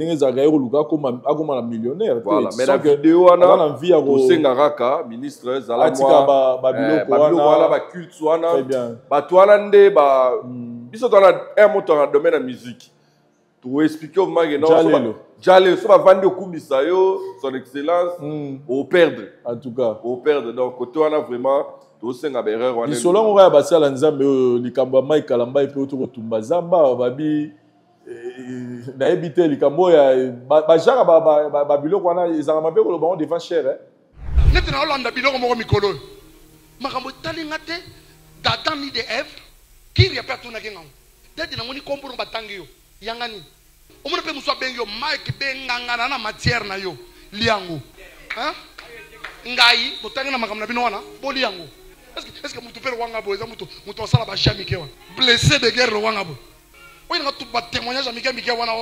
comme un millionnaire. Voilà, mais la vidéo on a aussi Ngaraka ministre Zalamwa ba culte wana ba toanande ba biso dans un moto dans le domaine de la musique. Pour expliquer au mag non Jalé so ba vendre kumbisa yo son excellence au perdre en tout cas au perdre donc côté wana vraiment tosenga berere wana isolo ngo ya basala nzambe likambo mai kalamba pe to kotumba zamba babi na ebité likambo ya ba jara ba biloko wana ezanga mabe ko ba on devant cher neti na olanda biloko moko mikolo makambo talinga te d'Adam ni de Ève qui repère tout na kenga tete na ngoni kombo batangi yo yangani omona pe muswa bengi yo mike benganga na matière na yo liango hein ngai botangi na makambo na bino wana boli yango est-ce que mutu pere wanga bo eza mutu sala ba jami ke wana blessé de guerre wanga bo oyi nga tout ba témoignage amike wana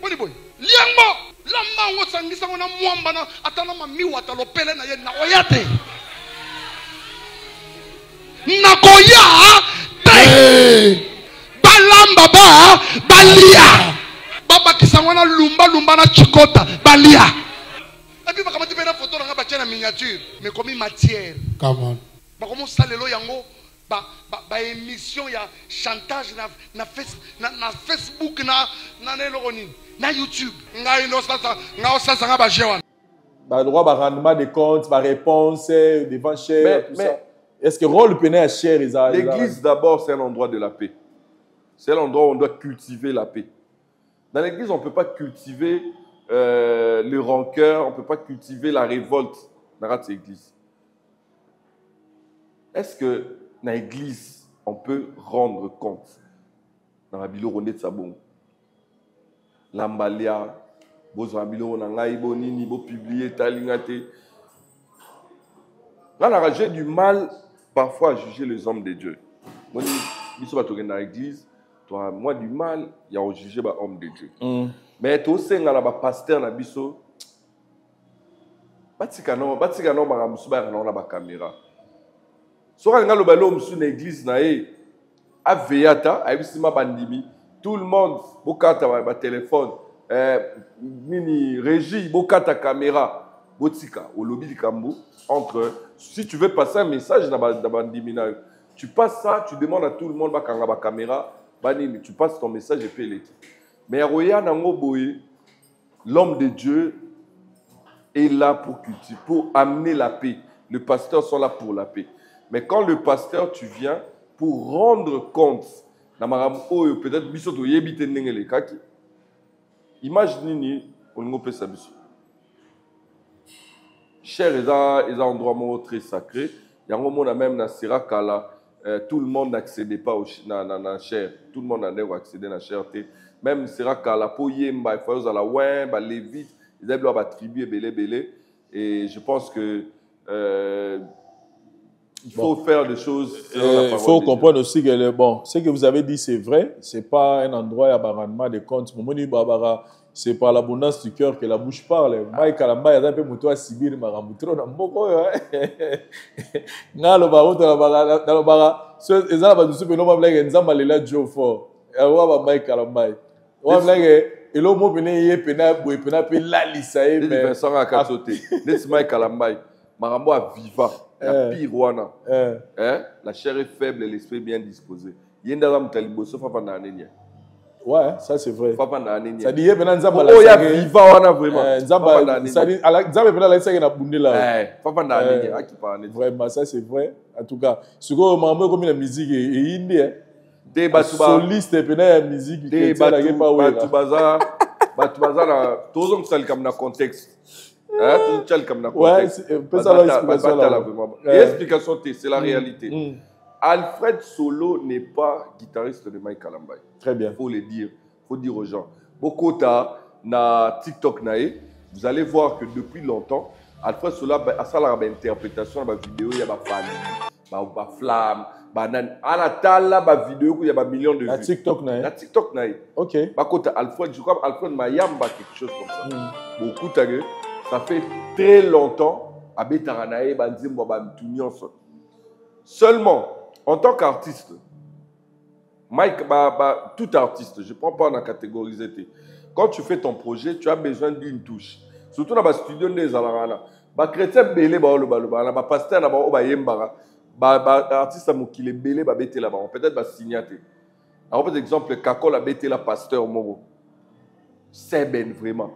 boni boy liango lamba ngo sangisa ngona mwamba na atana mamiwa talopele na ye na oyate nakoya te balamba ba balia baba kisangwana lumba na chikota balia. Et puis, je vais faire photo dans la miniature, mais comme une matière. Comment? Je vais faire une émission, il y a chantage na Facebook, na YouTube. Le droit de rendement des comptes, de réponse, devant cher. Mais est-ce que le rôle pénal est cher? L'église, d'abord, c'est un endroit de la paix. C'est l'endroit où on doit cultiver la paix. Dans l'église, on ne peut pas cultiver le rancœur, on ne peut pas cultiver la révolte dans l'église. Est-ce que dans l'église, on peut rendre compte dans la bilo René de Sabon, l'ambalia, bozwa bilo nangai bonini bo publier talingate. Là, j'ai du mal parfois à juger les hommes de Dieu. Moi, biso ba dans l'église, toi, moi du mal, il y a à juger les hommes de Dieu. Mais tu sais, il y a un pasteur na biso. Batika no baramusu ba na ba caméra. So ka ngalo ba lo musu na église na e aveata ayibisima bandimi. Tout le monde bokata ba téléphone mini régie bokata caméra botika au lobby du Kambo entre si tu veux passer un message na bandimi na tu passes ça, tu demandes à tout le monde ba kanga ba caméra banini tu passes ton message et puis mais l'homme de Dieu est là pour cultiver, pour amener la paix. Les pasteurs sont là pour la paix. Mais quand le pasteur, tu viens pour rendre compte, peut-être imaginez on peut ça. Cher, ils ont un endroit très sacré. Il y a un moment même dans Sirakala, tout le monde n'accédait pas à la chair. Tout le monde n'a accédé à la chair. Même Sirakala, la Poyemba, il faut la Wemba, les Lévites, ils avaient leur attribué belé. Et je pense que il faut faire des choses. Il faut comprendre aussi que ce que vous avez dit, c'est vrai. Ce n'est pas un endroit à rendement de compte. C'est par l'abondance du cœur que la bouche parle. Mike Kalamba, il y a un peu de Sibir, Maramutro, Namoko. Dans le baron, dans le bara, les gens vont se faire un blague, ils vont aller là, Joe Fort. Et on va Mike Kalamba. On va blague, et l'homme vient, il peut pas la lisser. Mais Vincent a qu'à sauter. Laisse Mike Kalamba. Marambo a viva. La pire wana. La chair est faible et l'esprit bien disposé. Il y a un talibo, sauf avant l'année. Ouais, ça c'est vrai. Ça dit, il y a un viva wana vraiment. Ça dit, vraiment, ça c'est vrai. En tout cas, ce que maman comme la musique est indie. Soliste et la musique qui est Batubaza, tous on sait comme dans contexte. L'explication, c'est la réalité. Alfred Solo n'est pas guitariste de Mike Kalamba. Très bien. Il faut le dire. Il faut dire aux gens. Beaucoup na TikTok nae, vous allez voir que depuis longtemps, Alfred Solo a ça la interprétation de la vidéo, il y a des fans, des flammes, des vidéo, il y a des millions de vues. La TikTok nae. La TikTok nae. Ok. Alfred, je crois Alfred Mayamba quelque chose comme ça. Beaucoup de ça fait très longtemps à Betaranae, Seulement, en tant qu'artiste, Mike, tout artiste, je ne prends pas en catégoriser. Quand tu fais ton projet, tu as besoin d'une touche. Surtout dans le studio des Alarana. Les chrétiens belé les pasteurs les artistes qui belé là-bas. Peut-être va signer. Alors par exemple, Kakol a bêté la pasteur Moro. C'est ben vraiment.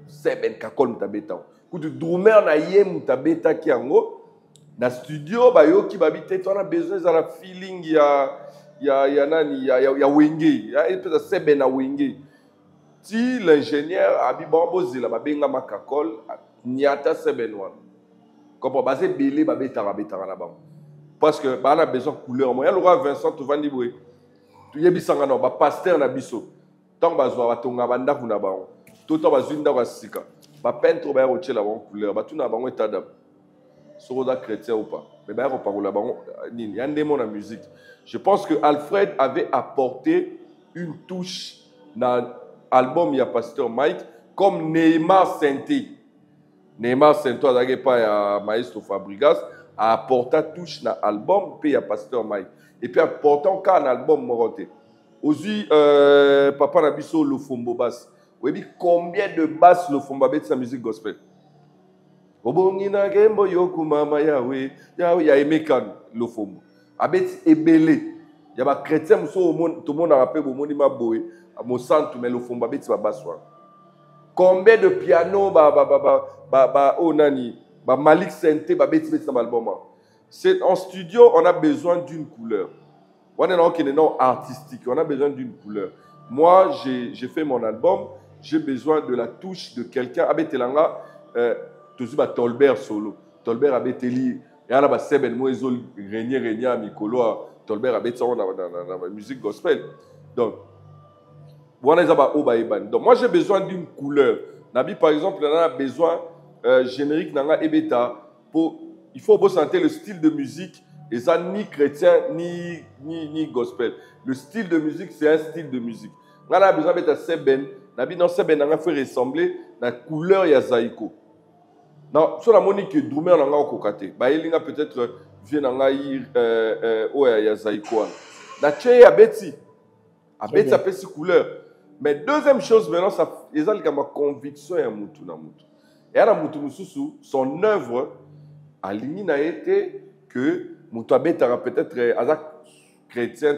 C'est ben Kakol mutabeta. Quand tu drummer na yem mutabeta ki ango na studio ba yo ki babité, tu as besoin de la feeling ya nani ya wenge. Ya peut c'est ben na wenge. Si l'ingénieur a dit bon bozela ba benga makakol niata c'est ben wan. Comme ba c'est belé ba beta na ba. Parce que ba na besoin couleur. Moi, il y a le roi Vincent Tovandi Boué. Tu y bisanga no ba pasteur na biso. Tant bazwa batonga banda kuna ba. Tout temps bazinda ba sika. Ba peintre ba roche la ba couleur. Ba tuna ba ngo état Soroda chrétien ou pas. Mais ba parola ba nini. Ya ndemo na musique. Je pense que Alfred avait apporté une touche dans l'album ya pasteur Mike comme Neymar Santé. Neymar Santé azaki pa ya Maestro Fabregas a apporté touche dans l'album puis ya pasteur Mike. Et puis important qu'un album moroté. Aujourd'hui, papa Nabiso le Fombo basse. Vous voyez combien de basses le Fombo avec sa musique gospel. Obongina gembo yoku mama yawe ya emekan le Fombo. Avec ebele. Il y a des chrétiens tout le monde a rappelé au monde ma boy à mon centre mais le Fombo avec sa basse. Combien de piano onani Malik Santé avec sa album. C'est en studio, on a besoin d'une couleur. On est non artistique, on a besoin d'une couleur. Moi, j'ai fait mon album, j'ai besoin de la touche de quelqu'un. Abelanga, toujours Tolbert solo. Tolbert Abeteli, et là, Seben Moezo, Régnier, Mikolo, Tolbert Abeteli dans la musique gospel. Donc, moi, j'ai besoin d'une couleur. Nabi, par exemple, on a besoin générique nanga ebeta pour. Il faut ressentir le style de musique, et ça ni chrétien, ni gospel. Le style de musique, c'est un style de musique. On a besoin de Seben. Dans Seben, on a fait ressembler la couleur ya Zaïko. Non, sur la monique que Drummer n'a pas cocaté. Il a peut-être vient dans ya Zaïko. La tché a Betty. A Betty a petite couleur. Mais deuxième chose, maintenant, ça, ils ont ma conviction à Moutou. Et à Moutou son œuvre. Aligné n'a été que Moutouabet a peut-être chrétien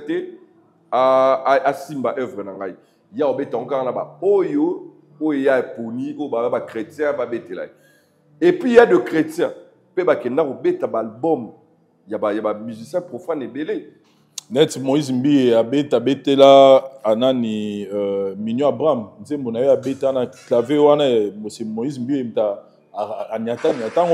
à Simba œuvre nangai. Il y a obet encore là-bas. Oyo ya puni o ba chrétien ba betelai. Et puis il y a de chrétiens. Pe ba kena obet album. Il y a musicien profane et belé. Net Moïse Mbi betela anani Mignon Abraham. Nzembo na yo abeta na clavier wana Moïse Mbi mta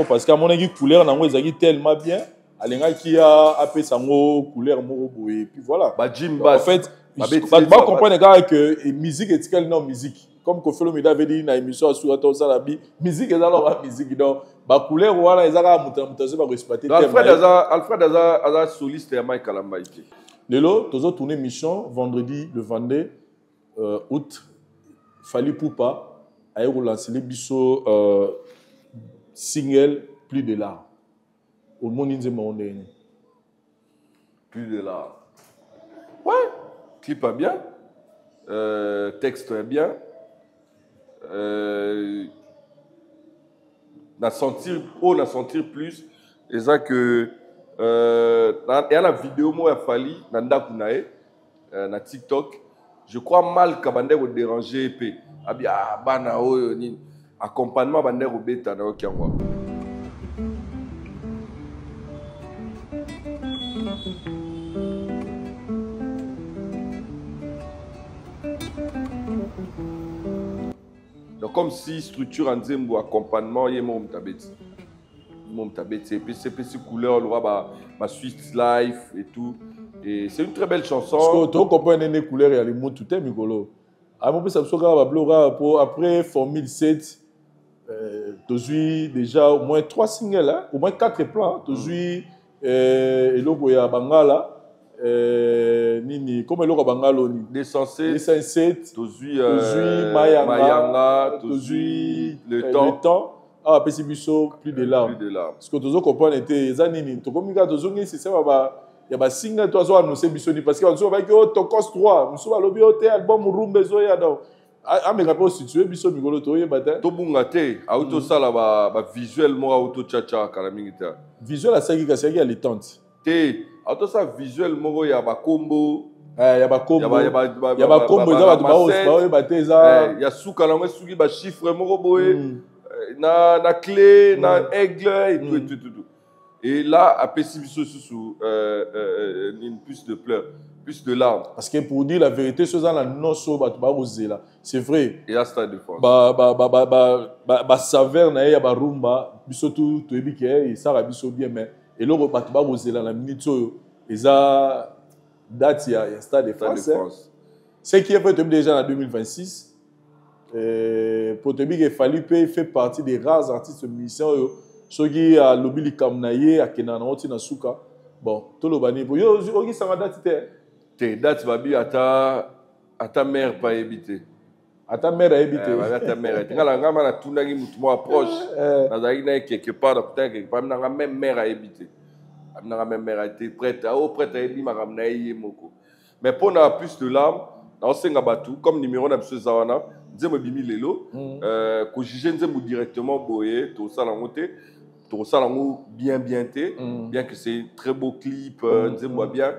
parce qu'à mon avis couleur nango ezaki tellement bien alenga qui a appelé sango couleur moko et puis voilà en fait ba comprendre que musique est quelle non musique comme Kofi Olomide avait dit na émission sur Salabi musique est alors musique donc ba couleur voilà ezaka mutazo ba respecter Alfred Aza soliste ya Mike Kalamba ité lelo tozo tourner mission vendredi le 22 août Fali Poupa a relancé les biso single plus de l'art. Au monde plus de l'art. Ouais, clip est bien, texte est bien. On a sentir plus. Et ça que il y a la vidéo moi Fali nanda kunae na TikTok. Je crois mal kabande au déranger épée. Abia bana oyo ni accompagnement bandé robeta na okyango. Donc comme si structure en Zembo accompagnement y mon tabeti. Mon tabeti et puis c'est petit couleur le ma Swiss Life et tout et c'est une très belle chanson. Parce que tu comprends les couleurs et les mots tout est micolo. À mon peu ça après Formule 7 tu déjà au moins 3 singles hein? Au moins 4 plans tu jouis et logo ya Bangala nini comme logo Bangalo ni L'essentiel 7 tu jouis Mayanga tu jouis le temps ah petit biso plus de larmes parce que tu comprends était zanini tu comme tu zongi c'est ça y a ba single toi so annoncer bisoni parce que on so ba que Tokos 3 muso ba lobi o te album rumbe zo ya do a me rapport situé biso mikolo to ye bata to bunga te auto sala ba visuel mo auto chacha kala mingita visuel a saki ka saki ya litante te auto sa visuel mo ya ba combo ya ba combo ya ba combo za ba o ba te za ya suka na suki ba chiffre mo boye na clé na aigle et tout et là à Pessibiso sous une puce de pleurs plus de larmes. Parce que pour dire la vérité, ce genre non so ba oser là. C'est vrai. Et là stade de France. Ba saveur na ya ba rumba, biso tout ebike et ça ra biso bien mais et là ba oser là la minute so eza date ya stade de France. Ce qui est fait déjà en 2026 pour te dire qu'il fallu faire partie des rares artistes musiciens ceux qui a lobby li kamnaye akena na oti na suka. Bon, to lo bani pour yo oki ça date te date babi ata mère pas éviter ata mère a éviter ata mère ngala ngama na tunangi mutu mo approche na zaki na quelque part na peut-être quelque part na même mère a éviter na même mère a été prête à ebi makamna ye moko mais pour na plus de larmes na osenga batu comme numéro na biso zawana nzembo bimi lelo ko juger nzembo directement boye to sala ngote to sala ngo bien bien que c'est très beau clip nzembo bien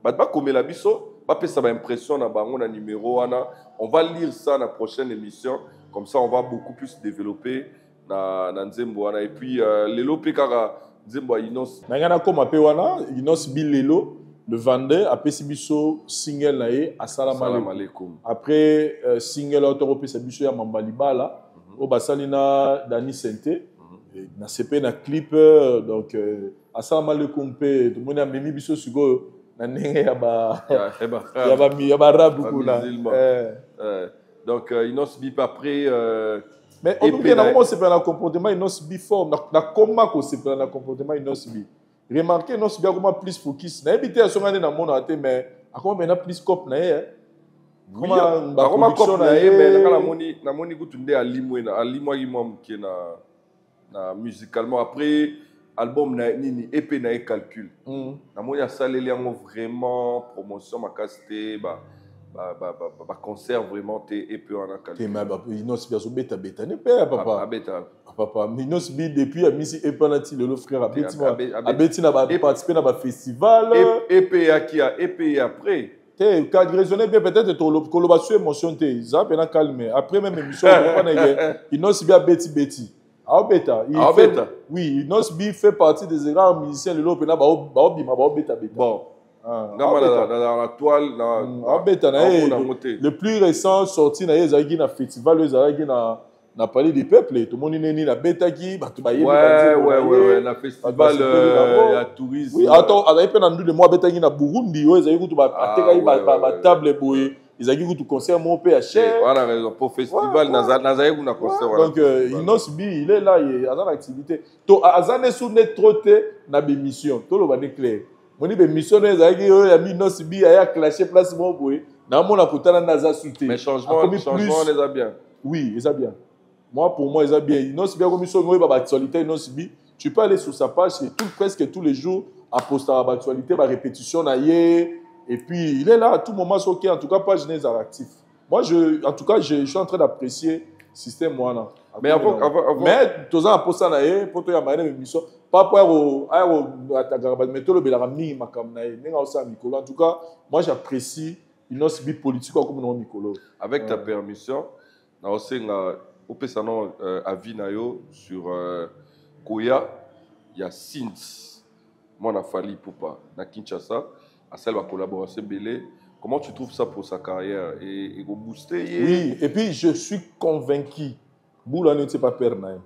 ba comme la biso ba pesa ba impression na bango na numéro wana on va lire ça na prochaine émission comme ça on va beaucoup plus développer na nzembo wana et puis lelo pe kaka nzembo inos na ngana koma pe wana inos bilelo le vendeur a Pessibiso single na ye assalamu alaikum après single auto pesa biso ya Mambalibala o basali na Dani Sente na CP na clip donc assalamu alaikum pe tout monde a memi biso sugo na ndenge ya ba rap kuna donc inos bip après mais on oublie na comment c'est pas un comportement inos bi forme na comment ko c'est pas un comportement inos bi remarquez non c'est bien comment plus focus na habité à son année dans mon até mais à comment maintenant plus cop na ye comment cop na ye mais na moni kutunde alimwe imam qui na musicalement après album na nini EP na calcul na moni asaleli yango vraiment promotion makasté ba concert vraiment te EP en calcul mais non c'est bien so beta ne père papa papa Minos bi depuis a misi EP na ti le frère abeti na ba participer na ba festival EP qui a EP après te quand raisonner bien peut-être to collaboration émotion te ça peut na calmer après même émission on pas Minos bi abeti oui Minos bi fait partie des grands musiciens le lopena ba beta bon dans la toile le plus récent sorti na ezaki na festival ezaki na palais du peuple tout le monde neni na betaki batu ba ouais na festival ya tourisme oui attends azaki pe na ndu de moi betaki na Burundi yo ezaki kutu ba ateka ba table boye ezaki kutu concert mon pe à cher voilà raison pour festival nazaki kuna concert voilà donc Inos bi il est là il a une activité to azane sous net troté na bémission to lo ba clair moni bémission ezaki yo ya Inos bi ya clasher place mon boye na mona kutana na za souté mais changement les a bien oui ils a bien. Moi, pour moi, ils ont bien. Inos bien comme ils sont actualité. Inos bi, tu peux aller sur sa page et presque tous les jours à poster à actualité, à répétition et puis il est là à tout moment. Ok, en tout cas, page n'est actif. Moi, en tout cas, je suis en train d'apprécier le système moi mais avant mais tous en poster na pour toi y a une émission pas pour à ta garabade mais tout le belara mi makam na nenga osa mikolo. En tout cas, moi j'apprécie Inos bi politique comme non mikolo. Avec ta permission, na osenga au Pessano à Vinayo sur Koya, il y a Sins, moi na Fali Poupa, na Kinshasa, à celle va collaborer Belé. Comment tu trouves ça pour sa carrière et go booster? Oui, et puis je suis convaincu, Boula ne sait pas perdre.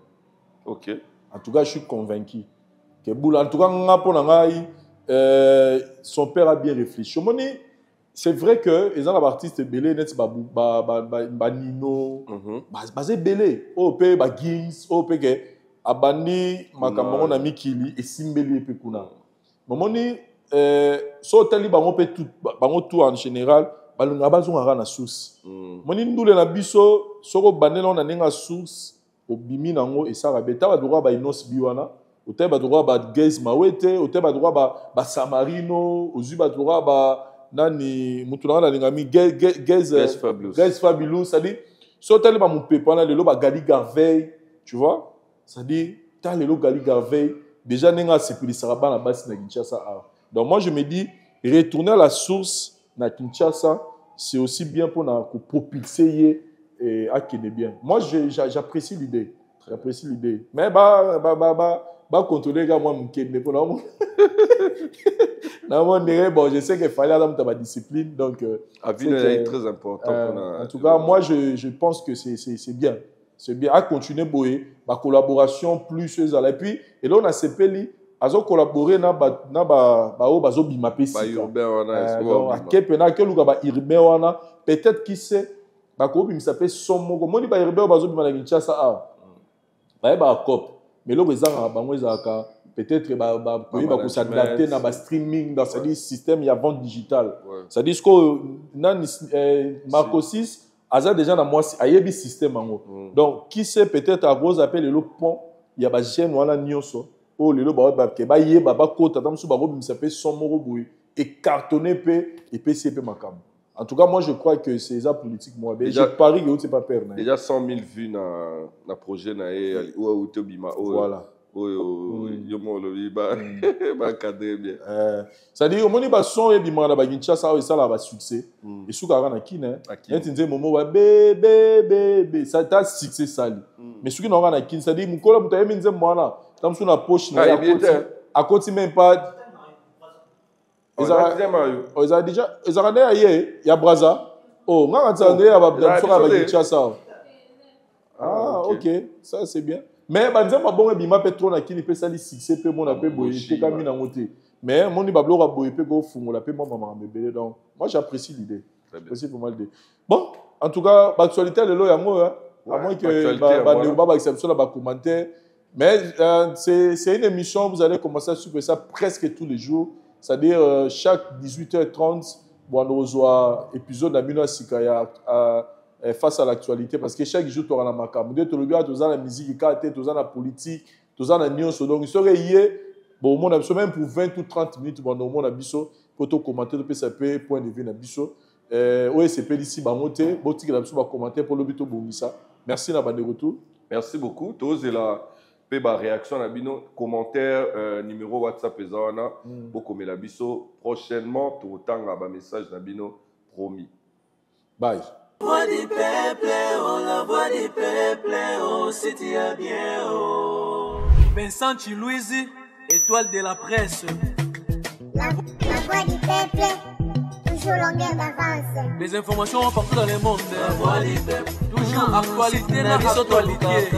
Ok. En tout cas, je suis convaincu que Boula, en tout cas, son père a bien réfléchi. C'est vrai que les artistes belé net ba Nino basé belé OP ba Gins OP que abandi makambo na mikili et simbeli pe kuna momoni so tali bango pe tout en général balunga bazunga na source moni ndule na biso soko bandela na nenga source obimi nango et ça rabeta ba droit ba Inos biwana Ote ba droit ba Gaze Mawete, ote ba droit ba Samarino, ozu ba droit ba nani mutuna na lingami Gaze Fabulous, ça dit so tel ba mon pépin là le lo ba Gali Garvey, tu vois? Ça dit tant le lo Gali Garvey déjà nenga sepilisaka ba na basi na Kinshasa. Donc moi je me dis retourner à la source na Kinshasa, c'est aussi bien pour propulser à Kenya bien. Moi j'apprécie l'idée. J'apprécie l'idée. Mais contrôler les gars moi mon Kenya pour non. Bon, je sais qu'il fallait avoir ta discipline donc c'est très important en tout cas moi je pense que c'est bien. C'est bien à continuer boyer ma collaboration plus et puis et là on a CPLI azo collaborer na o bazo bima pesi urbain wana donc a kepena ke luka ba urbain wana peut-être qui sait ba ko bima s'appelle somo ko moni ba urbain bazo bima na Kinshasa ba cop mais lo bezanga bango ezaka peut-être ko s'adapter na ba streaming dans ce système il y a vente digitale ça dit que nan Marco 6 aza déjà na moi ayebi système ango donc qui sait peut-être à gros appel le pont il y a ba jeune wana nyonso oh le ba ke ba ye ba kota tam su ba go bimisa pe somoro boy et cartonné pe et PCP makam. En tout cas moi je crois que c'est ça politique moi je parie que c'est pas perdre déjà 100 000 vues na projet na ou tobima voilà yo mo lo ba cadrer bien ça dit au moni ba son et bima na ba Kinshasa ça là ba succès et suka na kine ntinze momo ba bébé ça ta succès sali mais suki na na kine ça dit mukola mutayemi nze mwana tam suna poche na à côté même pas ils ont déjà ils ont il y a Braza oh nga attendez à ba Kinshasa OK ça c'est bien mais banza mabonga bima petro na kini pe sali succès pe mona pe boye te kami na ngote mais moni bablo ka boye pe go fungola pe mama mabele donc moi j'apprécie l'idée j'apprécie pas mal l'idée bon en tout cas l'actualité le lo yango à moins que ba exception là ba commentaire mais c'est une émission vous allez commencer à suivre ça presque tous les jours c'est-à-dire chaque 18h30 bon on reçoit épisode d'Amino Sikaya face à l'actualité parce que chaque jour tu auras la macabre tu regardes tu as la musique tu as la politique tu as la news donc il serait hier bon on a même pour 20 ou 30 minutes bon on a biso pour te commenter de PCP point de vue na biso OSP ici ba monter botique la biso ba commenter pour le bito bonisa merci na bande retour merci beaucoup tous et la pe ba réaction na bino commentaire numéro WhatsApp ezana beaucoup mais la biso prochainement tout tanga ba message na bino promis bye. Voix du peuple, oh la voix du peuple, oh c'est bien, oh. Vincent Chilouizi, étoile de la presse. La voix du peuple, toujours longueur d'avance. Les informations partout dans le monde. La voix du peuple, toujours actualité, la actualité.